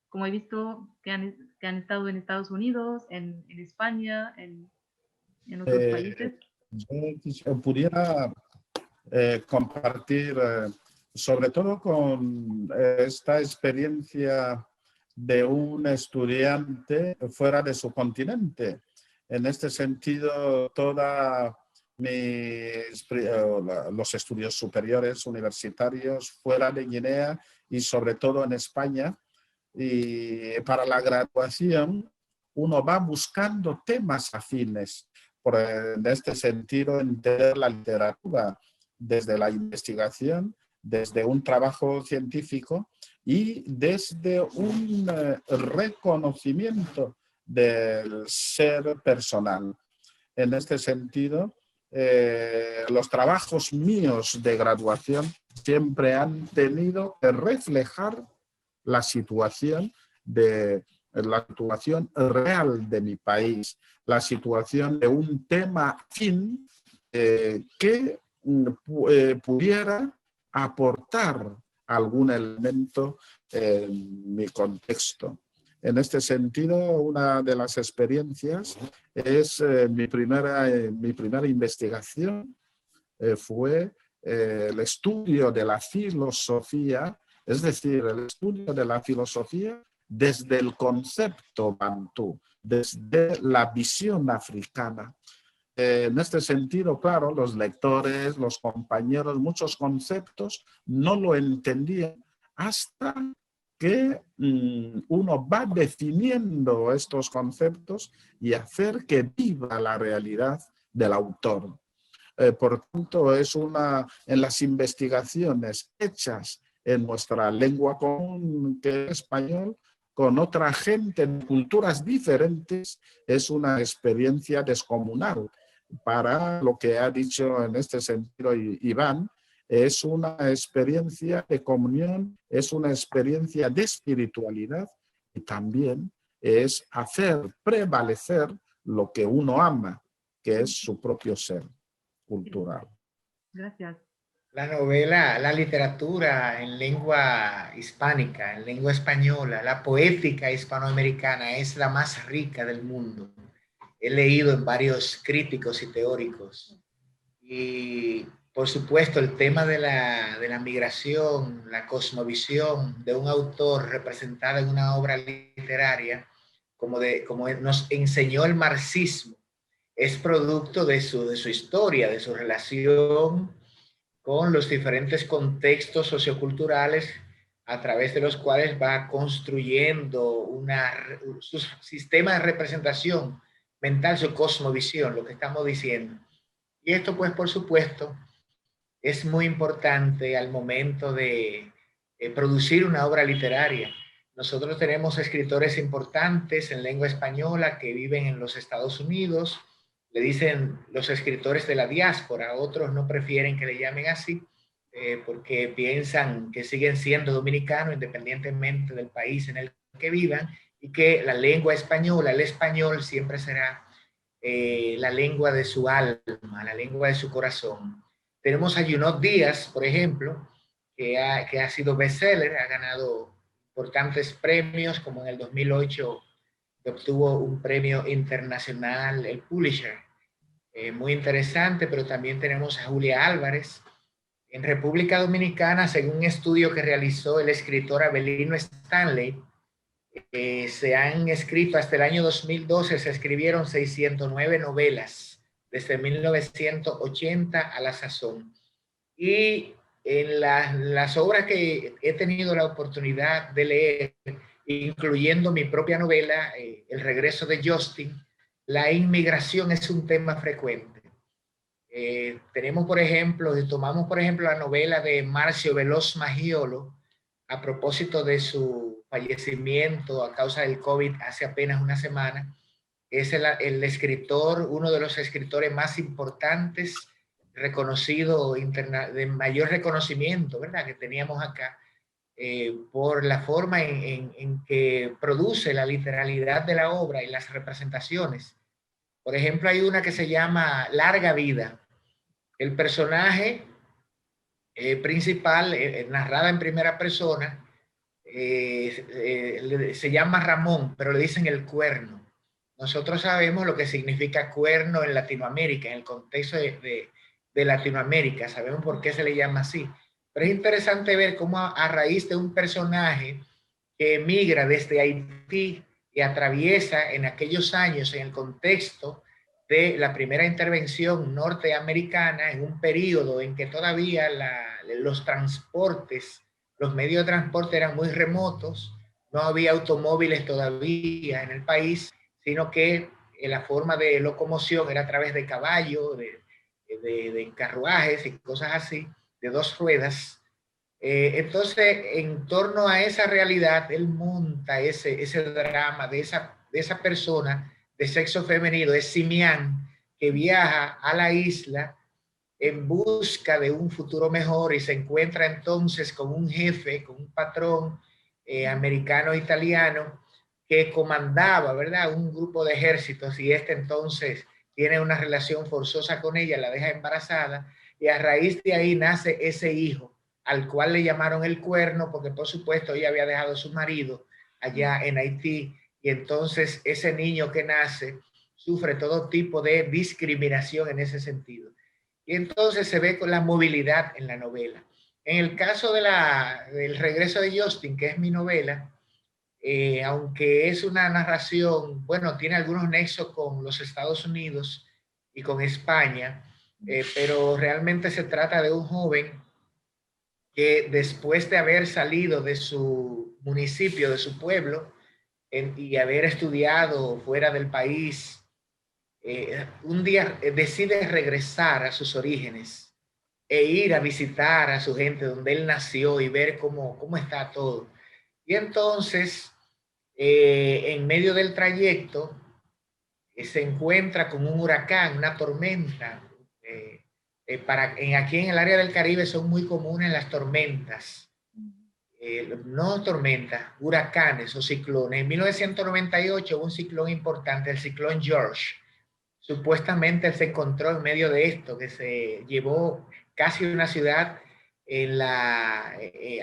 Como he visto que han estado en Estados Unidos, en España, en otros países. Yo pudiera compartir sobre todo con esta experiencia de un estudiante fuera de su continente. En este sentido, los estudios superiores universitarios fuera de Guinea y sobre todo en España, y para la graduación uno va buscando temas afines. En este sentido, entender la literatura desde la investigación, desde un trabajo científico y desde un reconocimiento del ser personal. En este sentido, los trabajos míos de graduación siempre han tenido que reflejar la situación real de mi país, la situación de un tema afín que pudiera aportar algún elemento en mi contexto. En este sentido, una de las experiencias es mi primera investigación fue el estudio de la filosofía, es decir, el estudio de la filosofía desde el concepto bantú, desde la visión africana. En este sentido, claro, los lectores, los compañeros, muchos conceptos no lo entendían hasta que uno va definiendo estos conceptos y hacer que viva la realidad del autor. Por tanto, es en las investigaciones hechas en nuestra lengua común, que es español, con otra gente de culturas diferentes, es una experiencia descomunal. Para lo que ha dicho en este sentido Iván, es una experiencia de comunión, es una experiencia de espiritualidad y también es hacer prevalecer lo que uno ama, que es su propio ser cultural. Gracias. La novela, la literatura en lengua hispánica, en lengua española, la poética hispanoamericana es la más rica del mundo. He leído en varios críticos y teóricos. Y por supuesto el tema de la migración, la cosmovisión de un autor representada en una obra literaria, como nos enseñó el marxismo, es producto de su historia, de su relación con los diferentes contextos socioculturales a través de los cuales va construyendo su sistema de representación mental, su cosmovisión, lo que estamos diciendo. Y esto, pues, por supuesto, es muy importante al momento de producir una obra literaria. Nosotros tenemos escritores importantes en lengua española que viven en los Estados Unidos, le dicen los escritores de la diáspora, otros no prefieren que le llamen así, porque piensan que siguen siendo dominicanos independientemente del país en el que vivan, y que la lengua española, el español, siempre será la lengua de su alma, la lengua de su corazón. Tenemos a Junot Díaz, por ejemplo, que ha sido bestseller, ha ganado importantes premios, como en el 2008 que obtuvo un premio internacional, el Pulitzer, muy interesante. Pero también tenemos a Julia Álvarez. En República Dominicana, según un estudio que realizó el escritor Abelino Stanley, se han escrito hasta el año 2012, se escribieron 609 novelas desde 1980 a la sazón. Y en las obras que he tenido la oportunidad de leer, incluyendo mi propia novela, El regreso de Justin, la inmigración es un tema frecuente. Tenemos, por ejemplo, tomamos por ejemplo la novela de Marcio Veloz Maggiolo, a propósito de su fallecimiento a causa del COVID hace apenas una semana. Es el escritor, uno de los escritores más importantes, reconocido, de mayor reconocimiento, ¿verdad?, que teníamos acá, por la forma en que produce la literalidad de la obra y las representaciones. Por ejemplo, hay una que se llama Larga Vida. El personaje principal, narrada en primera persona, se llama Ramón, pero le dicen el cuerno. Nosotros sabemos lo que significa cuerno en Latinoamérica, en el contexto de Latinoamérica, sabemos por qué se le llama así. Pero es interesante ver cómo a raíz de un personaje que emigra desde Haití y atraviesa en aquellos años, en el contexto de la primera intervención norteamericana, en un periodo en que todavía los transportes, los medios de transporte eran muy remotos, no había automóviles todavía en el país, sino que la forma de locomoción era a través de caballo, de carruajes y cosas así, de dos ruedas. Entonces, en torno a esa realidad, él monta ese drama de esa persona de sexo femenino, es Simián, que viaja a la isla en busca de un futuro mejor y se encuentra entonces con un jefe, con un patrón americano-italiano que comandaba, ¿verdad?, un grupo de ejércitos, y entonces tiene una relación forzosa con ella, la deja embarazada, y a raíz de ahí nace ese hijo, al cual le llamaron el cuerno, porque por supuesto ella había dejado a su marido allá en Haití, y entonces ese niño que nace sufre todo tipo de discriminación en ese sentido. Y entonces se ve con la movilidad en la novela. En el caso del regreso de Justin, que es mi novela, aunque es una narración, bueno, tiene algunos nexos con los Estados Unidos y con España, pero realmente se trata de un joven que después de haber salido de su municipio, de su pueblo, y haber estudiado fuera del país, un día decide regresar a sus orígenes e ir a visitar a su gente donde él nació y ver cómo está todo. Y entonces, en medio del trayecto, se encuentra con un huracán, una tormenta. Aquí en el área del Caribe son muy comunes las tormentas. No tormentas, huracanes o ciclones. En 1998 hubo un ciclón importante, el ciclón George. Supuestamente él se encontró en medio de esto, que se llevó casi una ciudad,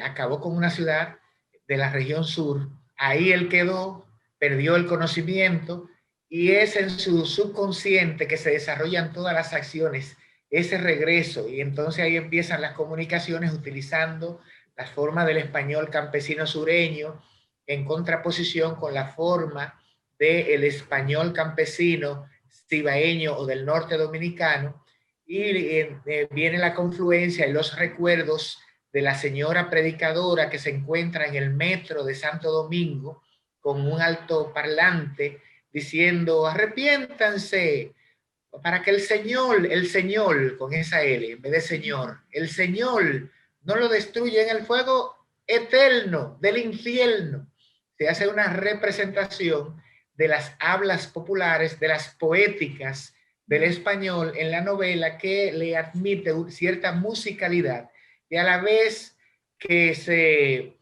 acabó con una ciudad de la región sur. Ahí él quedó, perdió el conocimiento y es en su subconsciente que se desarrollan todas las acciones, ese regreso. Y entonces ahí empiezan las comunicaciones utilizando la forma del español campesino sureño en contraposición con la forma del español campesino cibaeño o del norte dominicano, y viene la confluencia y los recuerdos de la señora predicadora que se encuentra en el metro de Santo Domingo con un altoparlante diciendo arrepiéntanse para que el Señor con esa L en vez de Señor, el Señor no lo destruye en el fuego eterno del infierno. Se hace una representación de las hablas populares, de las poéticas del español en la novela que le admite cierta musicalidad y a la vez que se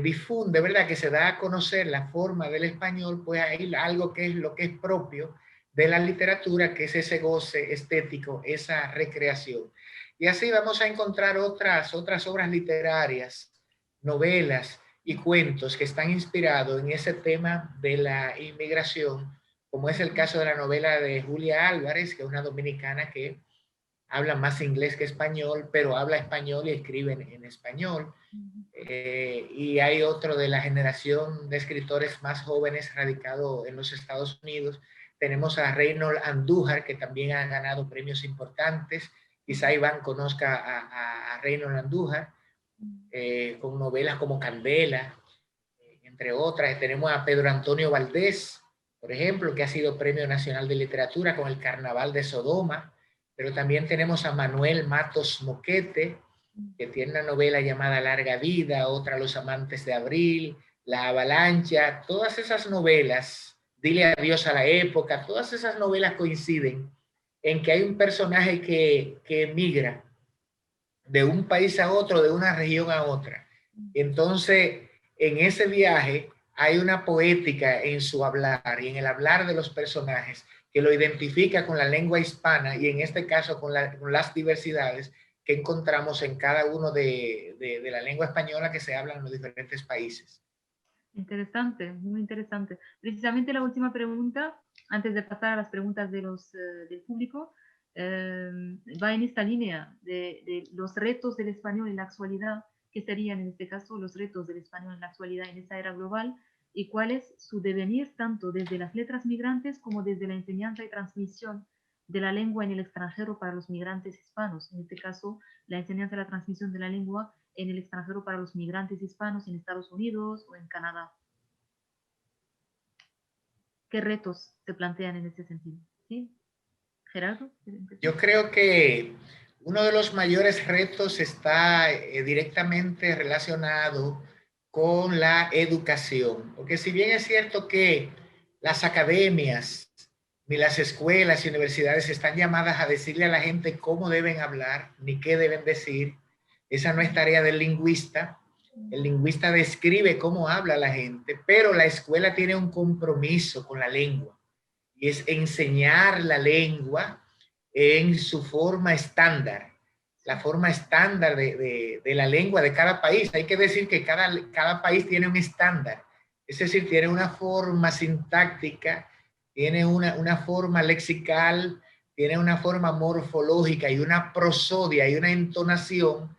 difunde, ¿verdad? Que se da a conocer la forma del español, pues hay algo que es lo que es propio de la literatura, que es ese goce estético, esa recreación. Y así vamos a encontrar otras obras literarias, novelas y cuentos que están inspirados en ese tema de la inmigración, como es el caso de la novela de Julia Álvarez, que es una dominicana que habla más inglés que español, pero habla español y escribe en español. Y hay otro de la generación de escritores más jóvenes radicado en los Estados Unidos. Tenemos a Reinhold Andújar, que también ha ganado premios importantes. Quizá Iván conozca a Reinhold Andújar, con novelas como Candela, entre otras. Tenemos a Pedro Antonio Valdés, por ejemplo, que ha sido Premio Nacional de Literatura con El Carnaval de Sodoma. Pero también tenemos a Manuel Matos Moquete, que tiene una novela llamada Larga Vida, otra Los Amantes de Abril, La Avalancha. Todas esas novelas, Dile Adiós a la Época, todas esas novelas coinciden en que hay un personaje que emigra de un país a otro, de una región a otra. Entonces, en ese viaje hay una poética en su hablar y en el hablar de los personajes que lo identifica con la lengua hispana y en este caso con las diversidades que encontramos en cada uno de la lengua española que se habla en los diferentes países. Interesante, muy interesante. Precisamente la última pregunta, antes de pasar a las preguntas del público, va en esta línea de los retos del español en la actualidad, que serían en este caso los retos del español en la actualidad en esta era global, y cuál es su devenir tanto desde las letras migrantes como desde la enseñanza y transmisión de la lengua en el extranjero para los migrantes hispanos, en este caso la enseñanza y la transmisión de la lengua en el extranjero para los migrantes hispanos en Estados Unidos o en Canadá. ¿Qué retos se plantean en este sentido? ¿Sí? Gerardo. Yo creo que uno de los mayores retos está directamente relacionado con la educación, porque si bien es cierto que las academias ni las escuelas y universidades están llamadas a decirle a la gente cómo deben hablar ni qué deben decir, esa no es tarea del lingüista. El lingüista describe cómo habla la gente, pero la escuela tiene un compromiso con la lengua y es enseñar la lengua en su forma estándar, la forma estándar de la lengua de cada país. Hay que decir que cada país tiene un estándar, es decir, tiene una forma sintáctica, tiene una forma lexical, tiene una forma morfológica y una prosodia y una entonación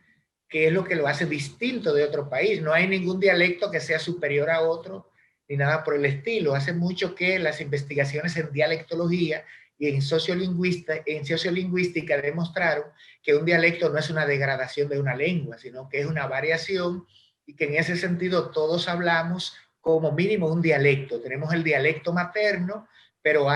que es lo que lo hace distinto de otro país. No hay ningún dialecto que sea superior a otro, ni nada por el estilo. Hace mucho que las investigaciones en dialectología y en sociolingüística demostraron que un dialecto no es una degradación de una lengua, sino que es una variación y que en ese sentido todos hablamos como mínimo un dialecto. Tenemos el dialecto materno, pero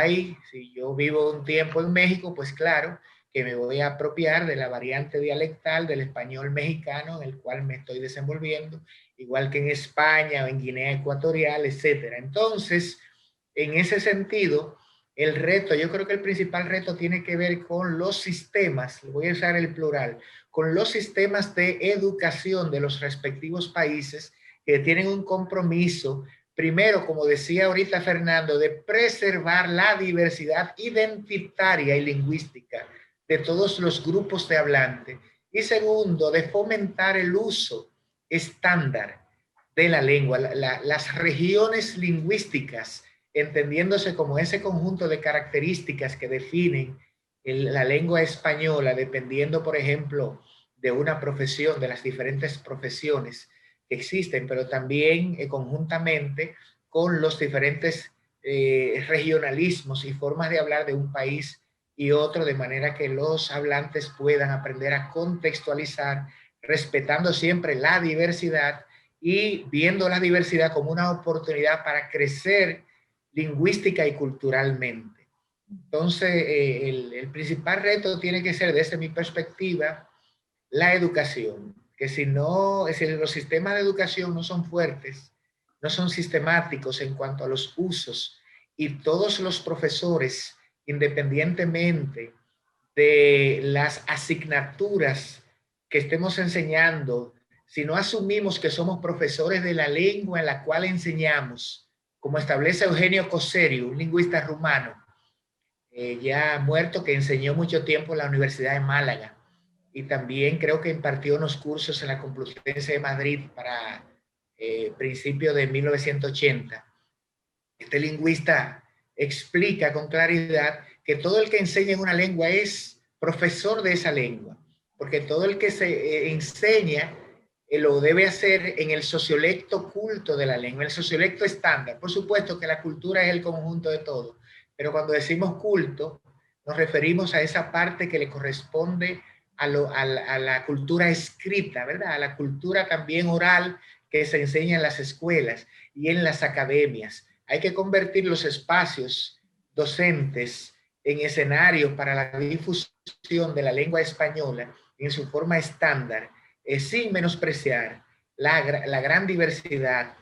si yo vivo un tiempo en México, pues claro que me voy a apropiar de la variante dialectal del español mexicano en el cual me estoy desenvolviendo, igual que en España o en Guinea Ecuatorial, etcétera. Entonces, en ese sentido, el reto, yo creo que el principal reto tiene que ver con los sistemas, voy a usar el plural, con los sistemas de educación de los respectivos países que tienen un compromiso, primero, como decía ahorita Fernando, de preservar la diversidad identitaria y lingüística de todos los grupos de hablantes. Y segundo, de fomentar el uso estándar de la lengua, las regiones lingüísticas, entendiéndose como ese conjunto de características que definen la lengua española, dependiendo, por ejemplo, de una profesión, de las diferentes profesiones que existen, pero también conjuntamente con los diferentes regionalismos y formas de hablar de un país y otro, de manera que los hablantes puedan aprender a contextualizar, respetando siempre la diversidad y viendo la diversidad como una oportunidad para crecer lingüística y culturalmente. Entonces, el principal reto tiene que ser, desde mi perspectiva, la educación, que si los sistemas de educación no son fuertes, no son sistemáticos en cuanto a los usos, y todos los profesores, independientemente de las asignaturas que estemos enseñando, si no asumimos que somos profesores de la lengua en la cual enseñamos, como establece Eugenio Coserio, un lingüista rumano, ya muerto, que enseñó mucho tiempo en la Universidad de Málaga, y también creo que impartió unos cursos en la Complutense de Madrid para principios de 1980. Este lingüista explica con claridad que todo el que enseña en una lengua es profesor de esa lengua, porque todo el que se enseña lo debe hacer en el sociolecto culto de la lengua, el sociolecto estándar. Por supuesto que la cultura es el conjunto de todo, pero cuando decimos culto, nos referimos a esa parte que le corresponde a la cultura escrita, ¿verdad? A la cultura también oral que se enseña en las escuelas y en las academias. Hay que convertir los espacios docentes en escenarios para la difusión de la lengua española en su forma estándar, sin menospreciar la gran diversidad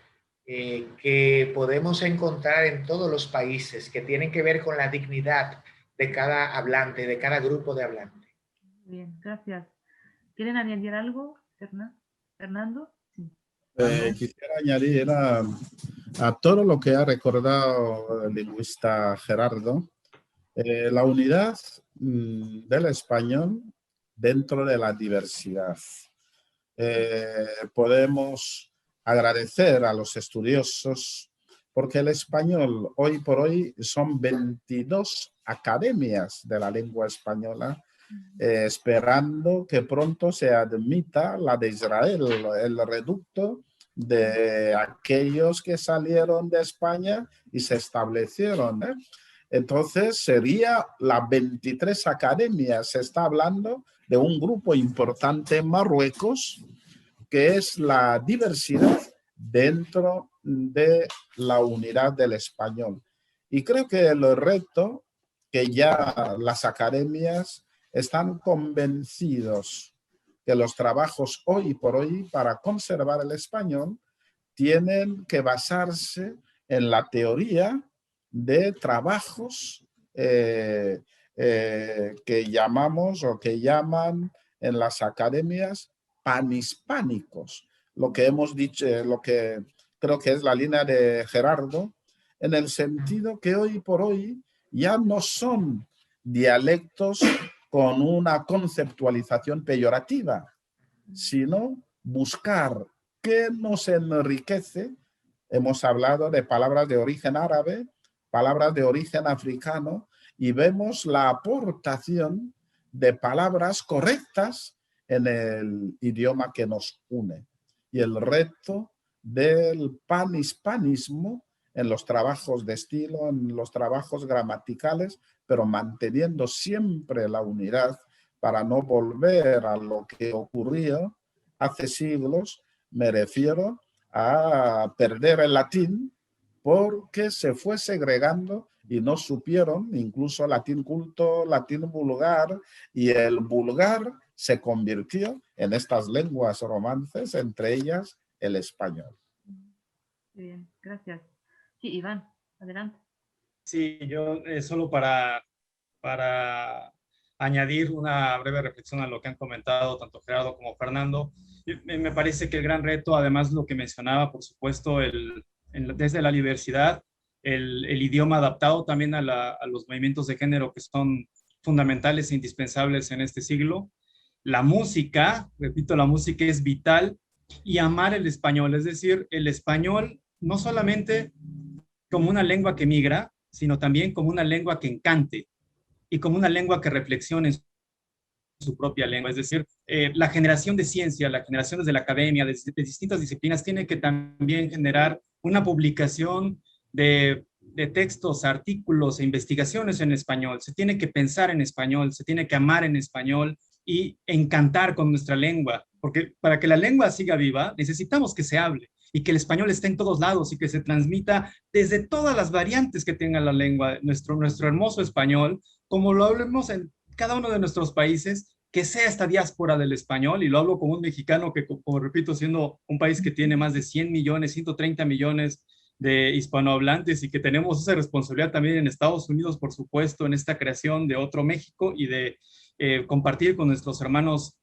que podemos encontrar en todos los países, que tienen que ver con la dignidad de cada hablante, de cada grupo de hablantes. Bien, gracias. ¿Quieren añadir algo, Fernando? Sí. Quisiera añadir a todo lo que ha recordado el lingüista Gerardo, la unidad del español dentro de la diversidad. Podemos agradecer a los estudiosos porque el español hoy por hoy son 22 academias de la lengua española, esperando que pronto se admita la de Israel, el reducto de aquellos que salieron de España y se establecieron. Entonces sería las 23 academias. Se está hablando de un grupo importante en Marruecos, que es la diversidad dentro de la unidad del español. Y creo que el reto que ya las academias están convencidos que los trabajos hoy por hoy para conservar el español tienen que basarse en la teoría de trabajos que llamamos o que llaman en las academias panhispánicos. Lo que hemos dicho, lo que creo que es la línea de Gerardo, en el sentido que hoy por hoy ya no son dialectos con una conceptualización peyorativa, sino buscar qué nos enriquece. Hemos hablado de palabras de origen árabe, palabras de origen africano, y vemos la aportación de palabras correctas en el idioma que nos une. Y el reto del panhispanismo en los trabajos de estilo, en los trabajos gramaticales, pero manteniendo siempre la unidad para no volver a lo que ocurrió hace siglos. Me refiero a perder el latín porque se fue segregando y no supieron incluso latín culto, latín vulgar, y el vulgar se convirtió en estas lenguas romances, entre ellas el español. Bien, gracias. Sí, Iván, adelante. Sí, yo solo para añadir una breve reflexión a lo que han comentado tanto Gerardo como Fernando. Me parece que el gran reto, además lo que mencionaba, por supuesto, desde la diversidad, el idioma adaptado también a los movimientos de género que son fundamentales e indispensables en este siglo. La música, repito, la música es vital, y amar el español, es decir, el español no solamente como una lengua que migra, sino también como una lengua que encante y como una lengua que reflexione en su propia lengua. Es decir, la generación de ciencia, la generación desde la academia, de distintas disciplinas, tiene que también generar una publicación de textos, artículos e investigaciones en español. Se tiene que pensar en español, se tiene que amar en español y encantar con nuestra lengua, porque para que la lengua siga viva necesitamos que se hable y que el español esté en todos lados y que se transmita desde todas las variantes que tenga la lengua, nuestro hermoso español, como lo hablemos en cada uno de nuestros países, que sea esta diáspora del español, y lo hablo como un mexicano que, como repito, siendo un país que tiene más de 100 millones, 130 millones de hispanohablantes, y que tenemos esa responsabilidad también en Estados Unidos, por supuesto, en esta creación de otro México y de compartir con nuestros hermanos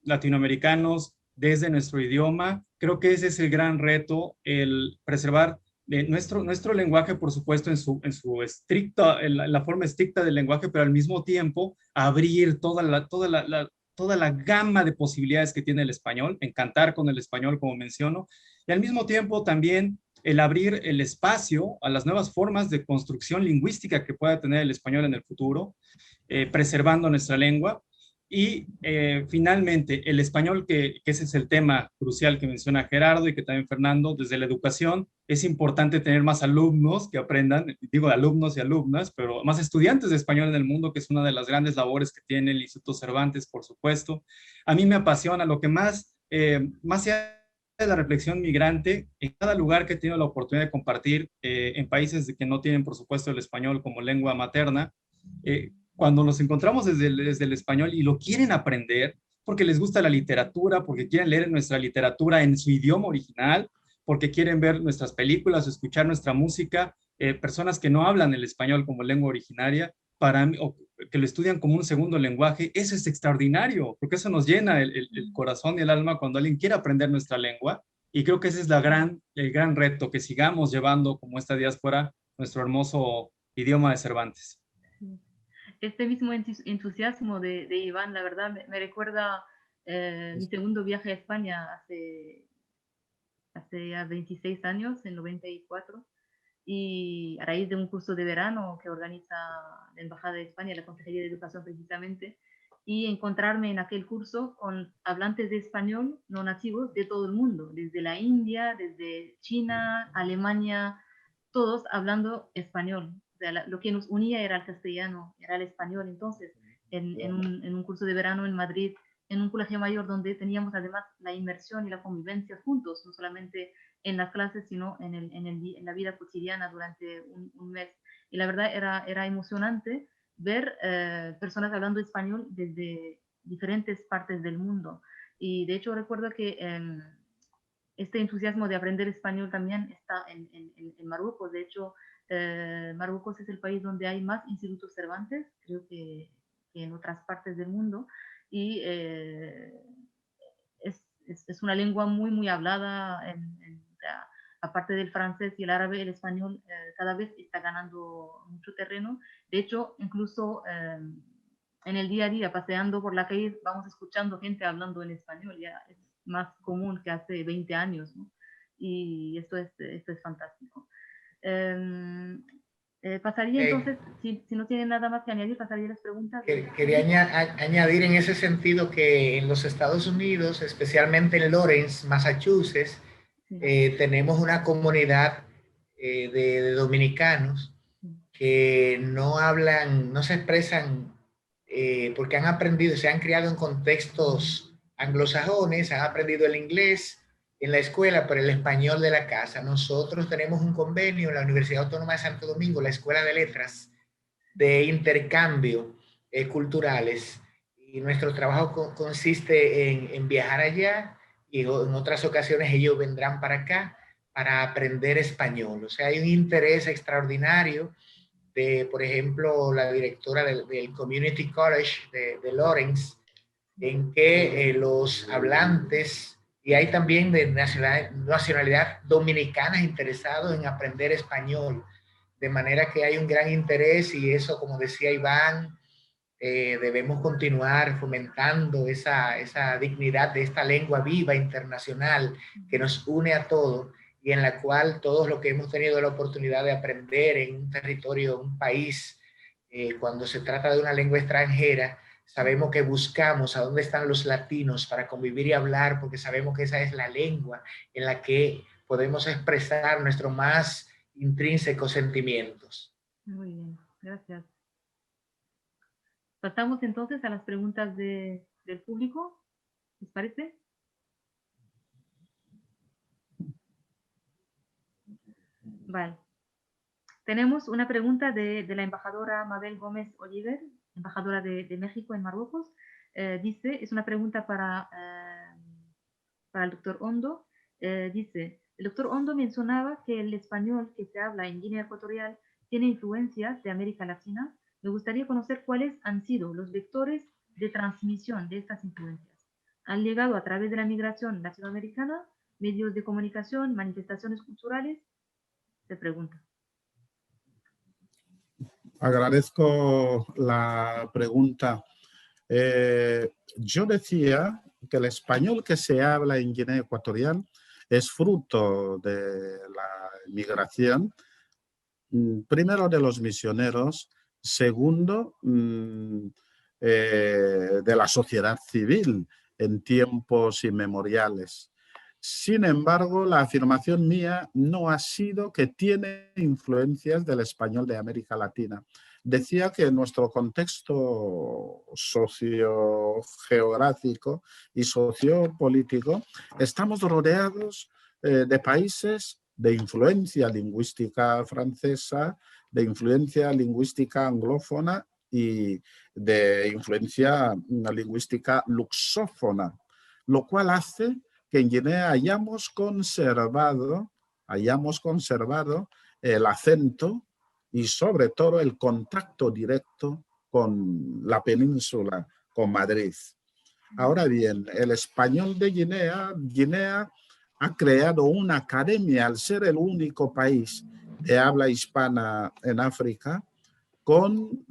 latinoamericanos desde nuestro idioma. Creo que ese es el gran reto, el preservar nuestro lenguaje, por supuesto, en su estricta, en la forma estricta del lenguaje, pero al mismo tiempo abrir toda la gama de posibilidades que tiene el español, encantar con el español, como menciono, y al mismo tiempo también el abrir el espacio a las nuevas formas de construcción lingüística que pueda tener el español en el futuro, preservando nuestra lengua. Y finalmente, el español, que ese es el tema crucial que menciona Gerardo y que también Fernando, desde la educación, es importante tener más alumnos que aprendan, digo alumnos y alumnas, pero más estudiantes de español en el mundo, que es una de las grandes labores que tiene el Instituto Cervantes, por supuesto. A mí me apasiona lo que más allá de la reflexión migrante, en cada lugar que he tenido la oportunidad de compartir, en países que no tienen, por supuesto, el español como lengua materna, cuando nos encontramos desde el español y lo quieren aprender porque les gusta la literatura, porque quieren leer nuestra literatura en su idioma original, porque quieren ver nuestras películas o escuchar nuestra música, personas que no hablan el español como lengua originaria, o que lo estudian como un segundo lenguaje, eso es extraordinario, porque eso nos llena el corazón y el alma cuando alguien quiere aprender nuestra lengua, y creo que ese es el gran reto, que sigamos llevando como esta diáspora nuestro hermoso idioma de Cervantes. Este mismo entusiasmo de Iván, la verdad, me recuerda mi segundo viaje a España hace ya 26 años, en 94, y a raíz de un curso de verano que organiza la Embajada de España, la Consejería de Educación precisamente, y encontrarme en aquel curso con hablantes de español no nativos de todo el mundo, desde la India, desde China, Alemania, todos hablando español. O sea, lo que nos unía era el castellano, era el español. Entonces, en un curso de verano en Madrid, en un colegio mayor donde teníamos además la inmersión y la convivencia juntos, no solamente en las clases, sino en la vida cotidiana durante un mes. Y la verdad era emocionante ver personas hablando español desde diferentes partes del mundo. Y de hecho recuerdo que este entusiasmo de aprender español también está en Marruecos. De hecho, Marruecos es el país donde hay más institutos Cervantes, creo que en otras partes del mundo, y es una lengua muy, muy hablada. Aparte del francés y el árabe, el español cada vez está ganando mucho terreno. De hecho, incluso en el día a día, paseando por la calle, vamos escuchando gente hablando en español. Ya es más común que hace 20 años, ¿no? Y esto es fantástico. Pasaría entonces, si no tienen nada más que añadir, pasaría las preguntas. Quería añadir en ese sentido que en los Estados Unidos, especialmente en Lawrence, Massachusetts, tenemos una comunidad de dominicanos que no hablan, no se expresan porque han aprendido, se han criado en contextos anglosajones, han aprendido el inglés, en la escuela por el español de la casa. Nosotros tenemos un convenio en la Universidad Autónoma de Santo Domingo, la Escuela de Letras, de intercambio culturales. Y nuestro trabajo consiste en viajar allá y en otras ocasiones ellos vendrán para acá para aprender español. O sea, hay un interés extraordinario de, por ejemplo, la directora del Community College de Lawrence, en que los hablantes, y hay también de nacionalidad dominicana interesados en aprender español, de manera que hay un gran interés y eso, como decía Iván, debemos continuar fomentando esa dignidad de esta lengua viva internacional que nos une a todos y en la cual todos los que hemos tenido la oportunidad de aprender en un territorio, un país, cuando se trata de una lengua extranjera, sabemos que buscamos a dónde están los latinos para convivir y hablar, porque sabemos que esa es la lengua en la que podemos expresar nuestros más intrínsecos sentimientos. Muy bien, gracias. Pasamos entonces a las preguntas del público, ¿les parece? Vale. Tenemos una pregunta de la embajadora Mabel Gómez Oliver, embajadora de México en Marruecos. Dice, es una pregunta para el doctor Hondo. Dice, el doctor Hondo mencionaba que el español que se habla en Guinea Ecuatorial tiene influencias de América Latina. Me gustaría conocer cuáles han sido los vectores de transmisión de estas influencias. ¿Han llegado a través de la migración latinoamericana, medios de comunicación, manifestaciones culturales? Se pregunta. Agradezco la pregunta. Yo decía que el español que se habla en Guinea Ecuatorial es fruto de la migración, primero de los misioneros, segundo de la sociedad civil en tiempos inmemoriales. Sin embargo, la afirmación mía no ha sido que tiene influencias del español de América Latina. Decía que en nuestro contexto sociogeográfico y sociopolítico estamos rodeados de países de influencia lingüística francesa, de influencia lingüística anglófona y de influencia lingüística luxófona, lo cual hace que en Guinea hayamos conservado el acento y sobre todo el contacto directo con la península, con Madrid. Ahora bien, el español de Guinea ha creado una academia al ser el único país de habla hispana en África, con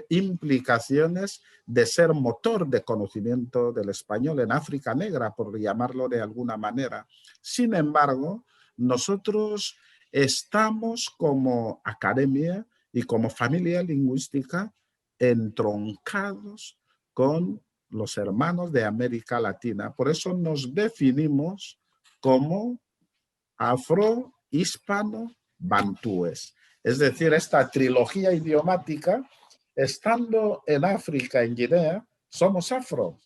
implicaciones de ser motor de conocimiento del español en África Negra, por llamarlo de alguna manera. Sin embargo, nosotros estamos como academia y como familia lingüística entroncados con los hermanos de América Latina. Por eso nos definimos como afro-hispano-bantúes. Es decir, esta trilogía idiomática, estando en África, en Guinea, somos afro.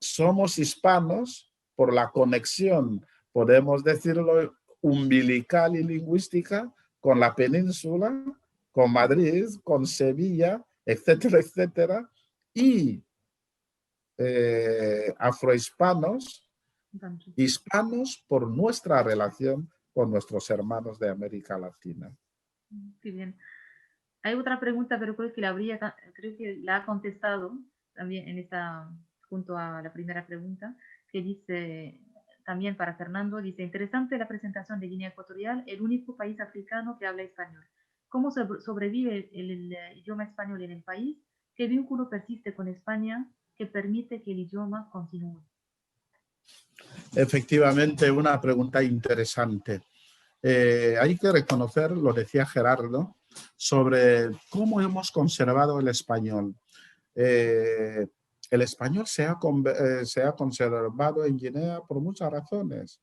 Somos hispanos por la conexión, podemos decirlo, umbilical y lingüística con la península, con Madrid, con Sevilla, etcétera, etcétera. Y afrohispanos, hispanos por nuestra relación con nuestros hermanos de América Latina. Qué bien. Hay otra pregunta, pero creo que la ha contestado también junto a la primera pregunta, que dice, también para Fernando, dice, interesante la presentación de Guinea Ecuatorial, el único país africano que habla español. ¿Cómo sobrevive el idioma español en el país? ¿Qué vínculo persiste con España que permite que el idioma continúe? Efectivamente, una pregunta interesante. Hay que reconocer, lo decía Gerardo, sobre cómo hemos conservado el español. El español se ha conservado en Guinea por muchas razones.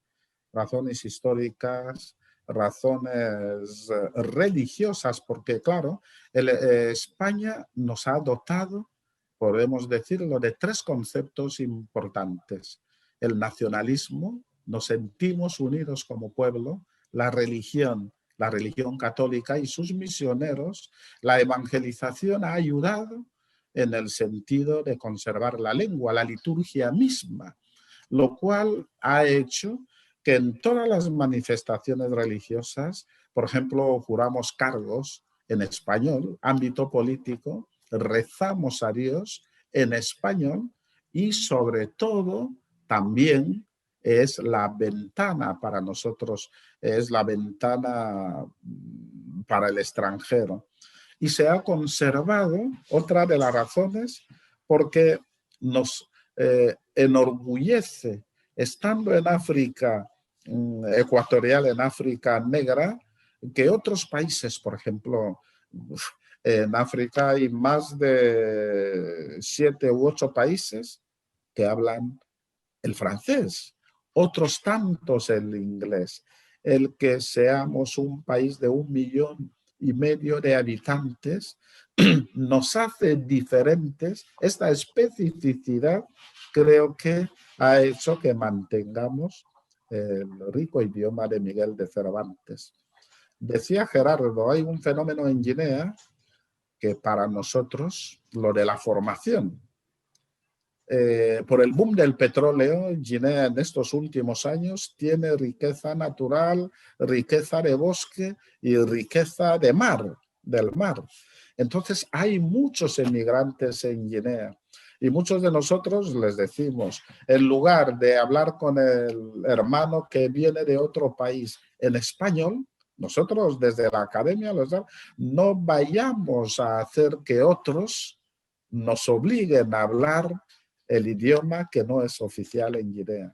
Razones históricas, razones religiosas, porque claro, España nos ha dotado, podemos decirlo, de tres conceptos importantes. el nacionalismo, nos sentimos unidos como pueblo, la religión católica y sus misioneros, la evangelización ha ayudado en el sentido de conservar la lengua, la liturgia misma, lo cual ha hecho que en todas las manifestaciones religiosas, por ejemplo, juramos cargos en español, ámbito político, rezamos a Dios en español y sobre todo también es la ventana para nosotros, es la ventana para el extranjero. Y se ha conservado, otra de las razones, porque nos enorgullece, estando en África ecuatorial, en África negra, que otros países, por ejemplo, en África hay más de 7 u 8 países que hablan el francés, otros tantos el inglés. El que seamos un país de 1,5 millones de habitantes nos hace diferentes. Esta especificidad creo que ha hecho que mantengamos el rico idioma de Miguel de Cervantes. Decía Gerardo, hay un fenómeno en Guinea que para nosotros, lo de la formación. Por el boom del petróleo, Guinea en estos últimos años tiene riqueza natural, riqueza de bosque y riqueza de mar, del mar. Entonces hay muchos emigrantes en Guinea y muchos de nosotros les decimos, en lugar de hablar con el hermano que viene de otro país en español, nosotros desde la academia no vayamos a hacer que otros nos obliguen a hablar el idioma que no es oficial en Guinea.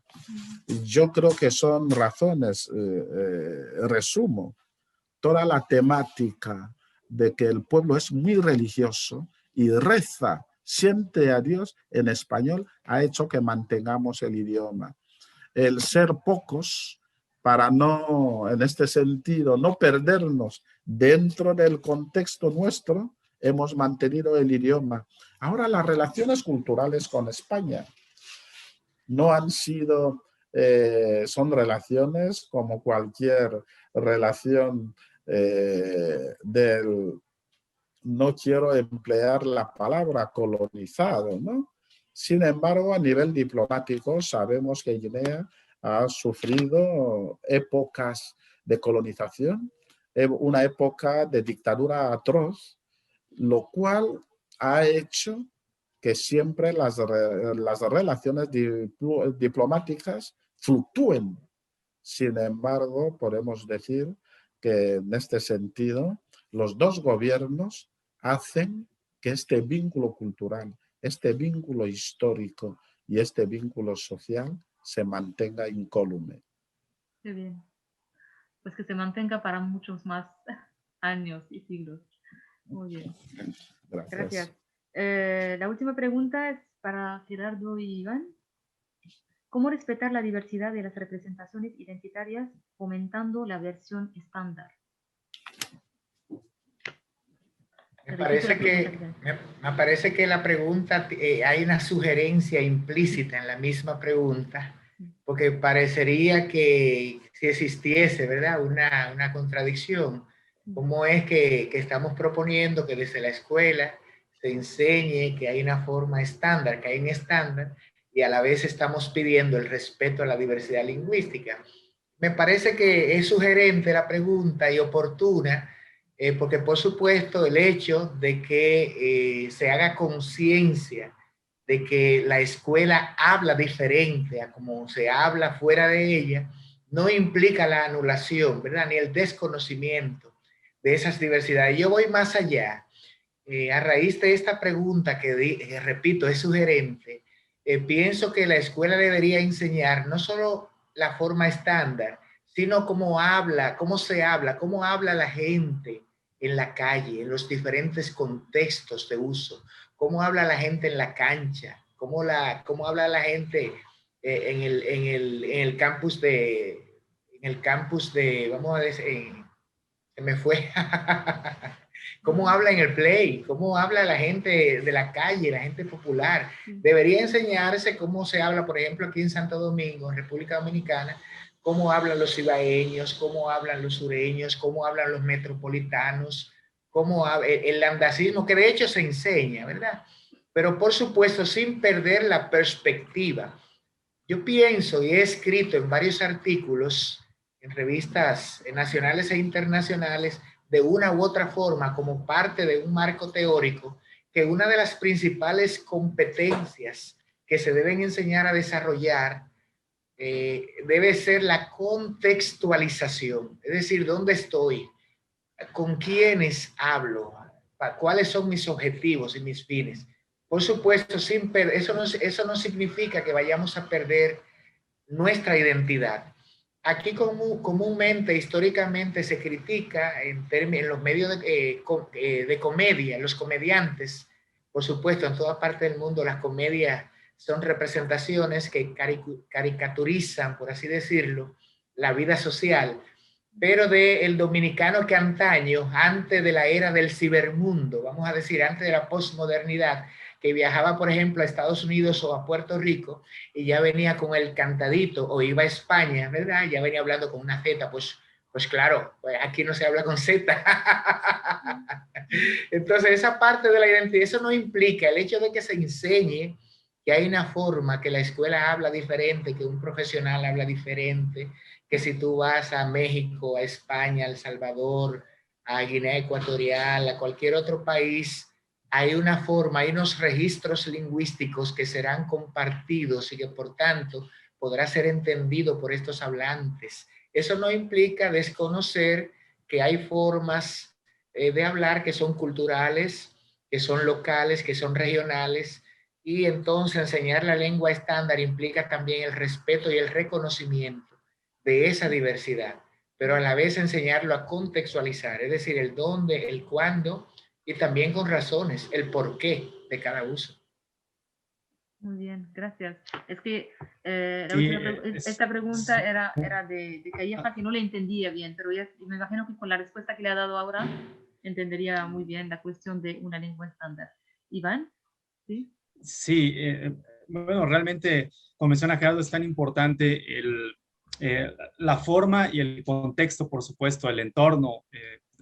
Yo creo que son razones, resumo, toda la temática de que el pueblo es muy religioso y reza, siente a Dios en español, ha hecho que mantengamos el idioma. El ser pocos, para no, en este sentido, no perdernos dentro del contexto nuestro, hemos mantenido el idioma. Ahora, las relaciones culturales con España no han sido, son relaciones como cualquier relación del, no quiero emplear la palabra colonizado, ¿no? Sin embargo, a nivel diplomático, sabemos que Guinea ha sufrido épocas de colonización, una época de dictadura atroz, lo cual ha hecho que siempre las relaciones diplomáticas fluctúen. Sin embargo, podemos decir que en este sentido, los dos gobiernos hacen que este vínculo cultural, este vínculo histórico y este vínculo social se mantenga incólume. Qué bien. Pues que se mantenga para muchos más años y siglos. Muy bien. Gracias. La última pregunta es para Gerardo y Iván. ¿Cómo respetar la diversidad de las representaciones identitarias fomentando la versión estándar? Me parece que la pregunta, hay una sugerencia implícita en la misma pregunta, porque parecería que si existiese, ¿verdad?, una contradicción. ¿Cómo es que estamos proponiendo que desde la escuela se enseñe que hay una forma estándar, que hay un estándar, y a la vez estamos pidiendo el respeto a la diversidad lingüística? Me parece que es sugerente la pregunta y oportuna, porque por supuesto el hecho de que se haga conciencia de que la escuela habla diferente a como se habla fuera de ella, no implica la anulación, ¿verdad?, ni el desconocimiento de esas diversidades. Yo voy más allá. A raíz de esta pregunta que repito, es sugerente, pienso que la escuela debería enseñar no solo la forma estándar, sino cómo se habla, cómo habla la gente en la calle, en los diferentes contextos de uso, cómo habla la gente en la cancha, cómo habla la gente en el campus vamos a decir, se me fue, cómo habla en el Play, cómo habla la gente de la calle, la gente popular. Debería enseñarse cómo se habla, por ejemplo, aquí en Santo Domingo, en República Dominicana, cómo hablan los cibaeños, cómo hablan los sureños, cómo hablan los metropolitanos, cómo el landacismo, que de hecho se enseña, ¿verdad? Pero por supuesto, sin perder la perspectiva. Yo pienso y he escrito en varios artículos, en revistas nacionales e internacionales, de una u otra forma, como parte de un marco teórico, que una de las principales competencias que se deben enseñar a desarrollar debe ser la contextualización, es decir, ¿dónde estoy? ¿Con quiénes hablo? ¿Cuáles son mis objetivos y mis fines? Por supuesto, eso no significa que vayamos a perder nuestra identidad. Aquí comúnmente, históricamente, se critica en los medios de comedia, los comediantes, por supuesto, en toda parte del mundo las comedias son representaciones que caricaturizan, por así decirlo, la vida social, pero del dominicano que antaño, antes de la era del cibermundo, vamos a decir, antes de la posmodernidad, que viajaba, por ejemplo, a Estados Unidos o a Puerto Rico y ya venía con el cantadito, o iba a España, ¿verdad? Ya venía hablando con una Z, pues claro, pues aquí no se habla con Z. Entonces, esa parte de la identidad, eso no implica el hecho de que se enseñe que hay una forma, que la escuela habla diferente, que un profesional habla diferente, que si tú vas a México, a España, a El Salvador, a Guinea Ecuatorial, a cualquier otro país, hay una forma, hay unos registros lingüísticos que serán compartidos y que por tanto podrá ser entendido por estos hablantes. Eso no implica desconocer que hay formas de hablar que son culturales, que son locales, que son regionales, y entonces enseñar la lengua estándar implica también el respeto y el reconocimiento de esa diversidad, pero a la vez enseñarlo a contextualizar, es decir, el dónde, el cuándo, y también con razones, el porqué de cada uso. Muy bien, gracias. Es que Sí, esta pregunta era de Calleja, que no le entendía bien, pero ya, me imagino que con la respuesta que le ha dado ahora entendería muy bien la cuestión de una lengua estándar. Iván, ¿sí? Sí, bueno, realmente, como menciona Gerardo, es tan importante la forma y el contexto, por supuesto, el entorno,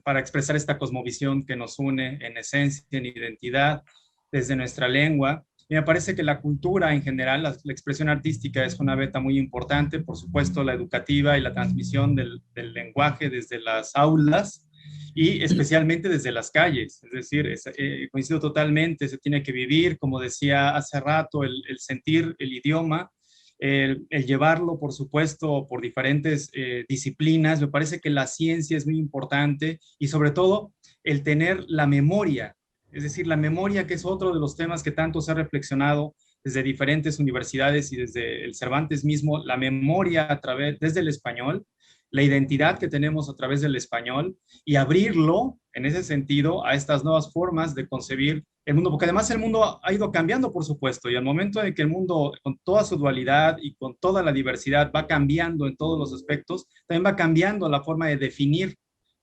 para expresar esta cosmovisión que nos une en esencia, en identidad, desde nuestra lengua. Y me parece que la cultura en general, la expresión artística es una beta muy importante, por supuesto, la educativa y la transmisión del lenguaje desde las aulas y especialmente desde las calles. Es decir, coincido totalmente, se tiene que vivir, como decía hace rato, el sentir el idioma, el llevarlo, por supuesto, por diferentes disciplinas. Me parece que la ciencia es muy importante y sobre todo el tener la memoria, es decir, la memoria, que es otro de los temas que tanto se ha reflexionado desde diferentes universidades y desde el Cervantes mismo, la memoria desde el español, la identidad que tenemos a través del español y abrirlo en ese sentido a estas nuevas formas de concebir el mundo, porque además el mundo ha ido cambiando, por supuesto, y al momento en que el mundo, con toda su dualidad y con toda la diversidad, va cambiando en todos los aspectos, también va cambiando la forma de definir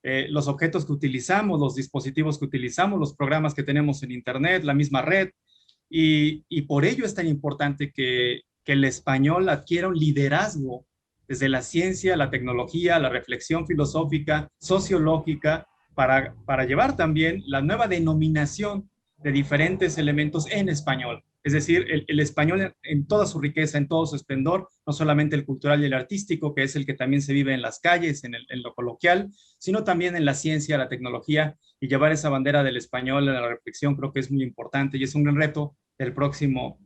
los objetos que utilizamos, los dispositivos que utilizamos, los programas que tenemos en Internet, la misma red, y por ello es tan importante que el español adquiera un liderazgo desde la ciencia, la tecnología, la reflexión filosófica, sociológica, para llevar también la nueva denominación de diferentes elementos en español. Es decir, el español en toda su riqueza, en todo su esplendor, no solamente el cultural y el artístico, que es el que también se vive en las calles, en lo coloquial, sino también en la ciencia, la tecnología, y llevar esa bandera del español a la reflexión creo que es muy importante y es un gran reto del próximo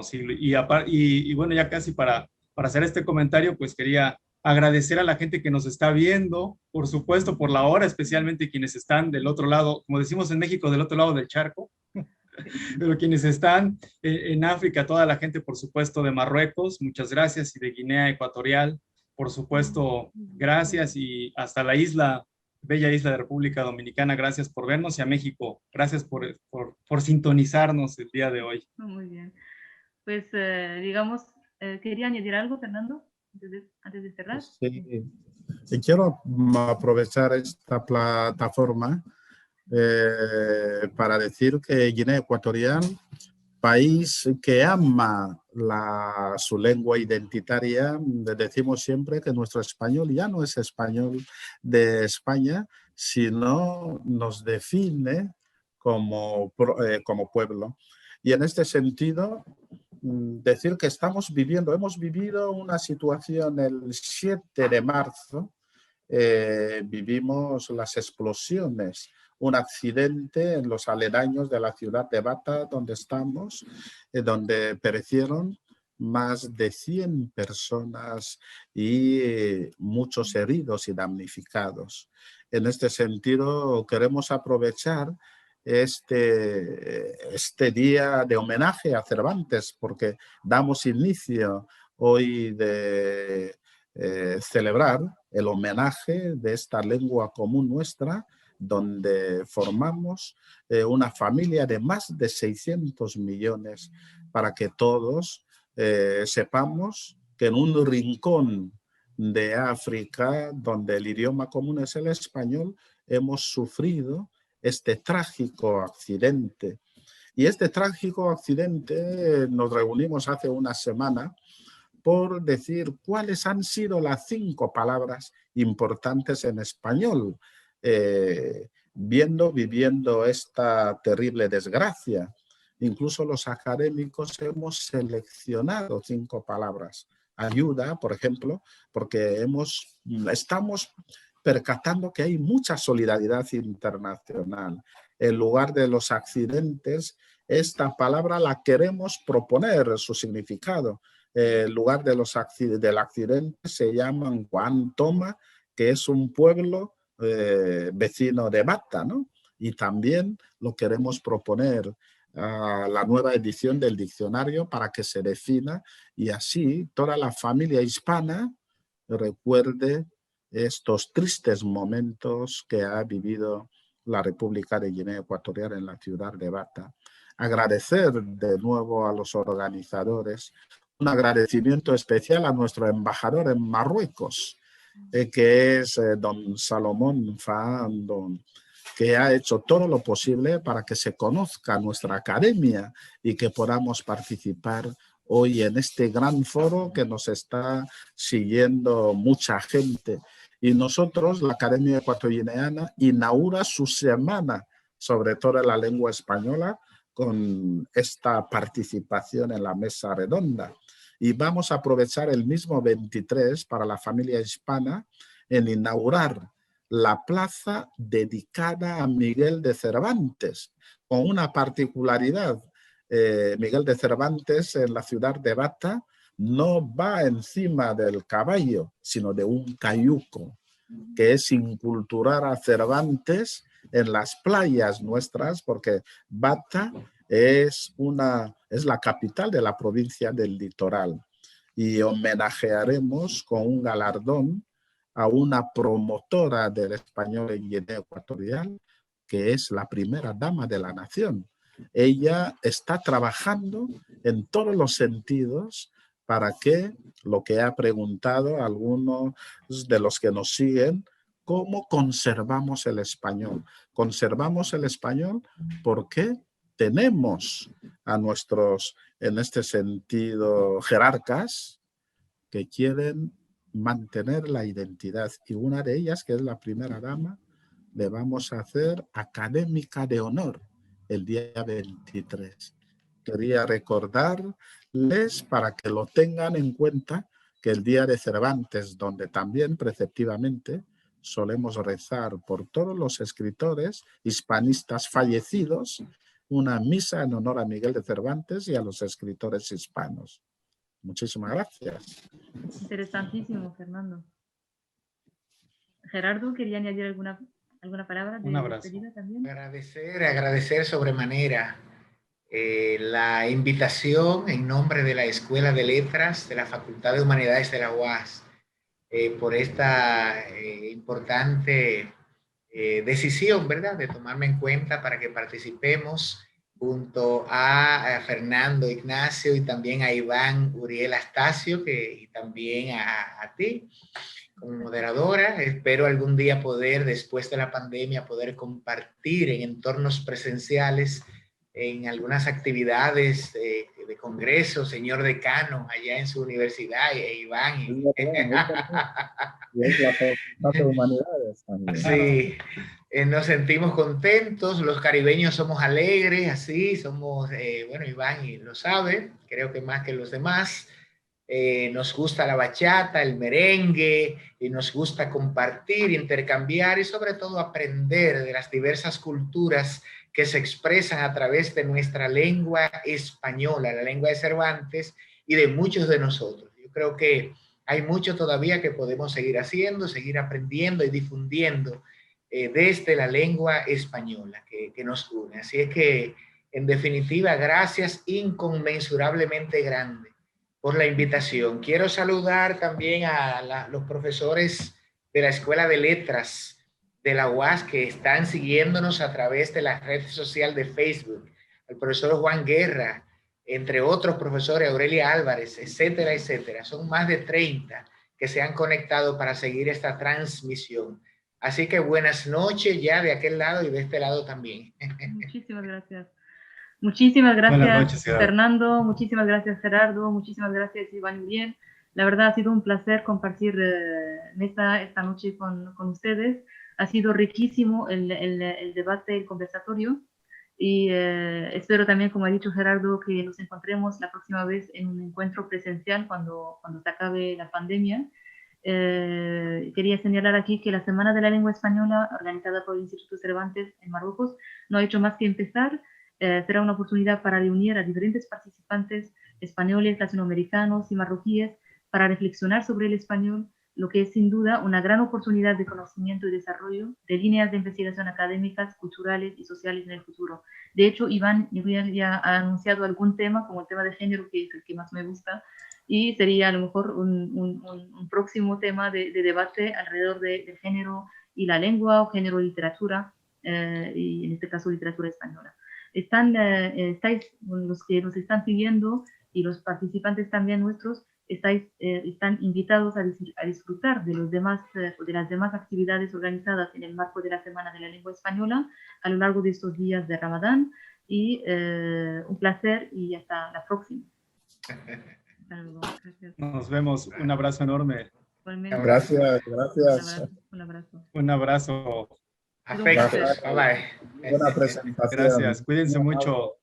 siglo. Y bueno, ya casi para hacer este comentario, pues quería agradecer a la gente que nos está viendo, por supuesto, por la hora, especialmente quienes están del otro lado, como decimos en México, del otro lado del charco, pero quienes están en África, toda la gente, por supuesto, de Marruecos, muchas gracias, y de Guinea Ecuatorial, por supuesto, gracias, y hasta la bella isla de República Dominicana, gracias por vernos, y a México, gracias por sintonizarnos el día de hoy. Muy bien. Pues, digamos, ¿quería añadir algo, Fernando, antes de cerrar? Sí, y quiero aprovechar esta plataforma para decir que Guinea Ecuatorial, país que ama su lengua identitaria, decimos siempre que nuestro español ya no es español de España, sino nos define como pueblo. Y en este sentido, decir que hemos vivido una situación el 7 de marzo, vivimos las explosiones, un accidente en los aledaños de la ciudad de Bata, donde estamos, donde perecieron más de 100 personas y muchos heridos y damnificados. En este sentido, queremos aprovechar este día de homenaje a Cervantes, porque damos inicio hoy de celebrar el homenaje de esta lengua común nuestra, donde formamos una familia de más de 600 millones, para que todos sepamos que en un rincón de África, donde el idioma común es el español, hemos sufrido este trágico accidente. Y este trágico accidente nos reunimos hace una semana por decir cuáles han sido las 5 palabras importantes en español, viviendo esta terrible desgracia. Incluso los académicos hemos seleccionado 5 palabras. Ayuda, por ejemplo, porque estamos percatando que hay mucha solidaridad internacional. En lugar de los accidentes, esta palabra la queremos proponer, su significado. En lugar del accidente se llaman Juan Toma, que es un pueblo vecino de Bata, ¿no? Y también lo queremos proponer a la nueva edición del diccionario para que se defina y así toda la familia hispana recuerde estos tristes momentos que ha vivido la República de Guinea Ecuatorial en la ciudad de Bata. Agradecer de nuevo a los organizadores, un agradecimiento especial a nuestro embajador en Marruecos, que es don Salomón Faandón, que ha hecho todo lo posible para que se conozca nuestra academia y que podamos participar hoy en este gran foro que nos está siguiendo mucha gente. Y nosotros, la Academia Ecuatoguineana, inaugura su semana, sobre todo en la lengua española, con esta participación en la mesa redonda. Y vamos a aprovechar el mismo 23 para la familia hispana en inaugurar la plaza dedicada a Miguel de Cervantes, con una particularidad. Miguel de Cervantes en la ciudad de Bata no va encima del caballo, sino de un cayuco, que es inculturar a Cervantes en las playas nuestras, porque Bata es la capital de la provincia del Litoral. Y homenajearemos con un galardón a una promotora del español en Guinea Ecuatorial, que es la primera dama de la nación. Ella está trabajando en todos los sentidos para que lo que ha preguntado a algunos de los que nos siguen, ¿cómo conservamos el español? Conservamos el español porque tenemos a nuestros, en este sentido, jerarcas que quieren mantener la identidad. Y una de ellas, que es la primera dama, le vamos a hacer académica de honor el día 23. Quería recordarles para que lo tengan en cuenta que el día de Cervantes, donde también preceptivamente solemos rezar por todos los escritores hispanistas fallecidos, una misa en honor a Miguel de Cervantes y a los escritores hispanos. Muchísimas gracias. Interesantísimo, Fernando. Gerardo, ¿quería añadir alguna palabra de despedida también? Agradecer sobremanera la invitación en nombre de la Escuela de Letras de la Facultad de Humanidades de la UAS por esta importante decisión, ¿verdad?, de tomarme en cuenta para que participemos junto a Fernando Ignacio y también a Iván Uriel Astacio y también a ti, como moderadora. Espero algún día poder, después de la pandemia, poder compartir en entornos presenciales, en algunas actividades de congreso, señor decano, allá en su universidad, Iván. Y es la Facultad de Humanidades también. Sí, nos sentimos contentos, los caribeños somos alegres, así, somos, bueno, Iván y lo sabe, creo que más que los demás. Nos gusta la bachata, el merengue, y nos gusta compartir, intercambiar y sobre todo aprender de las diversas culturas que se expresan a través de nuestra lengua española, la lengua de Cervantes y de muchos de nosotros. Yo creo que hay mucho todavía que podemos seguir haciendo, seguir aprendiendo y difundiendo desde la lengua española que nos une. Así es que, en definitiva, gracias inconmensurablemente grande por la invitación. Quiero saludar también a los profesores de la Escuela de Letras de la UAS que están siguiéndonos a través de la red social de Facebook. El profesor Juan Guerra, entre otros profesores, Aurelia Álvarez, etcétera, etcétera. Son más de 30 que se han conectado para seguir esta transmisión. Así que buenas noches ya de aquel lado y de este lado también. Muchísimas gracias. Muchísimas gracias, noches, Fernando. Muchísimas gracias, Gerardo. Muchísimas gracias, Iván y Uriel. La verdad ha sido un placer compartir esta noche con ustedes. Ha sido riquísimo el debate, el conversatorio. Y espero también, como ha dicho Gerardo, que nos encontremos la próxima vez en un encuentro presencial cuando se acabe la pandemia. Quería señalar aquí que la Semana de la Lengua Española, organizada por el Instituto Cervantes en Marruecos, no ha hecho más que empezar. Será una oportunidad para reunir a diferentes participantes españoles, latinoamericanos y marroquíes para reflexionar sobre el español, lo que es sin duda una gran oportunidad de conocimiento y desarrollo de líneas de investigación académicas, culturales y sociales en el futuro. De hecho, Iván ya ha anunciado algún tema, como el tema de género, que es el que más me gusta, y sería a lo mejor un próximo tema de debate alrededor del género y la lengua, o género y literatura, y en este caso literatura española. Estáis, los que nos están siguiendo y los participantes también nuestros, están invitados a disfrutar de las demás actividades organizadas en el marco de la Semana de la Lengua Española a lo largo de estos días de Ramadán. Y un placer y hasta la próxima. Gracias. Nos vemos. Un abrazo enorme. Gracias, gracias. Un abrazo. Un abrazo. Afectos. Bye bye. Buena presentación. Gracias. Cuídense mucho.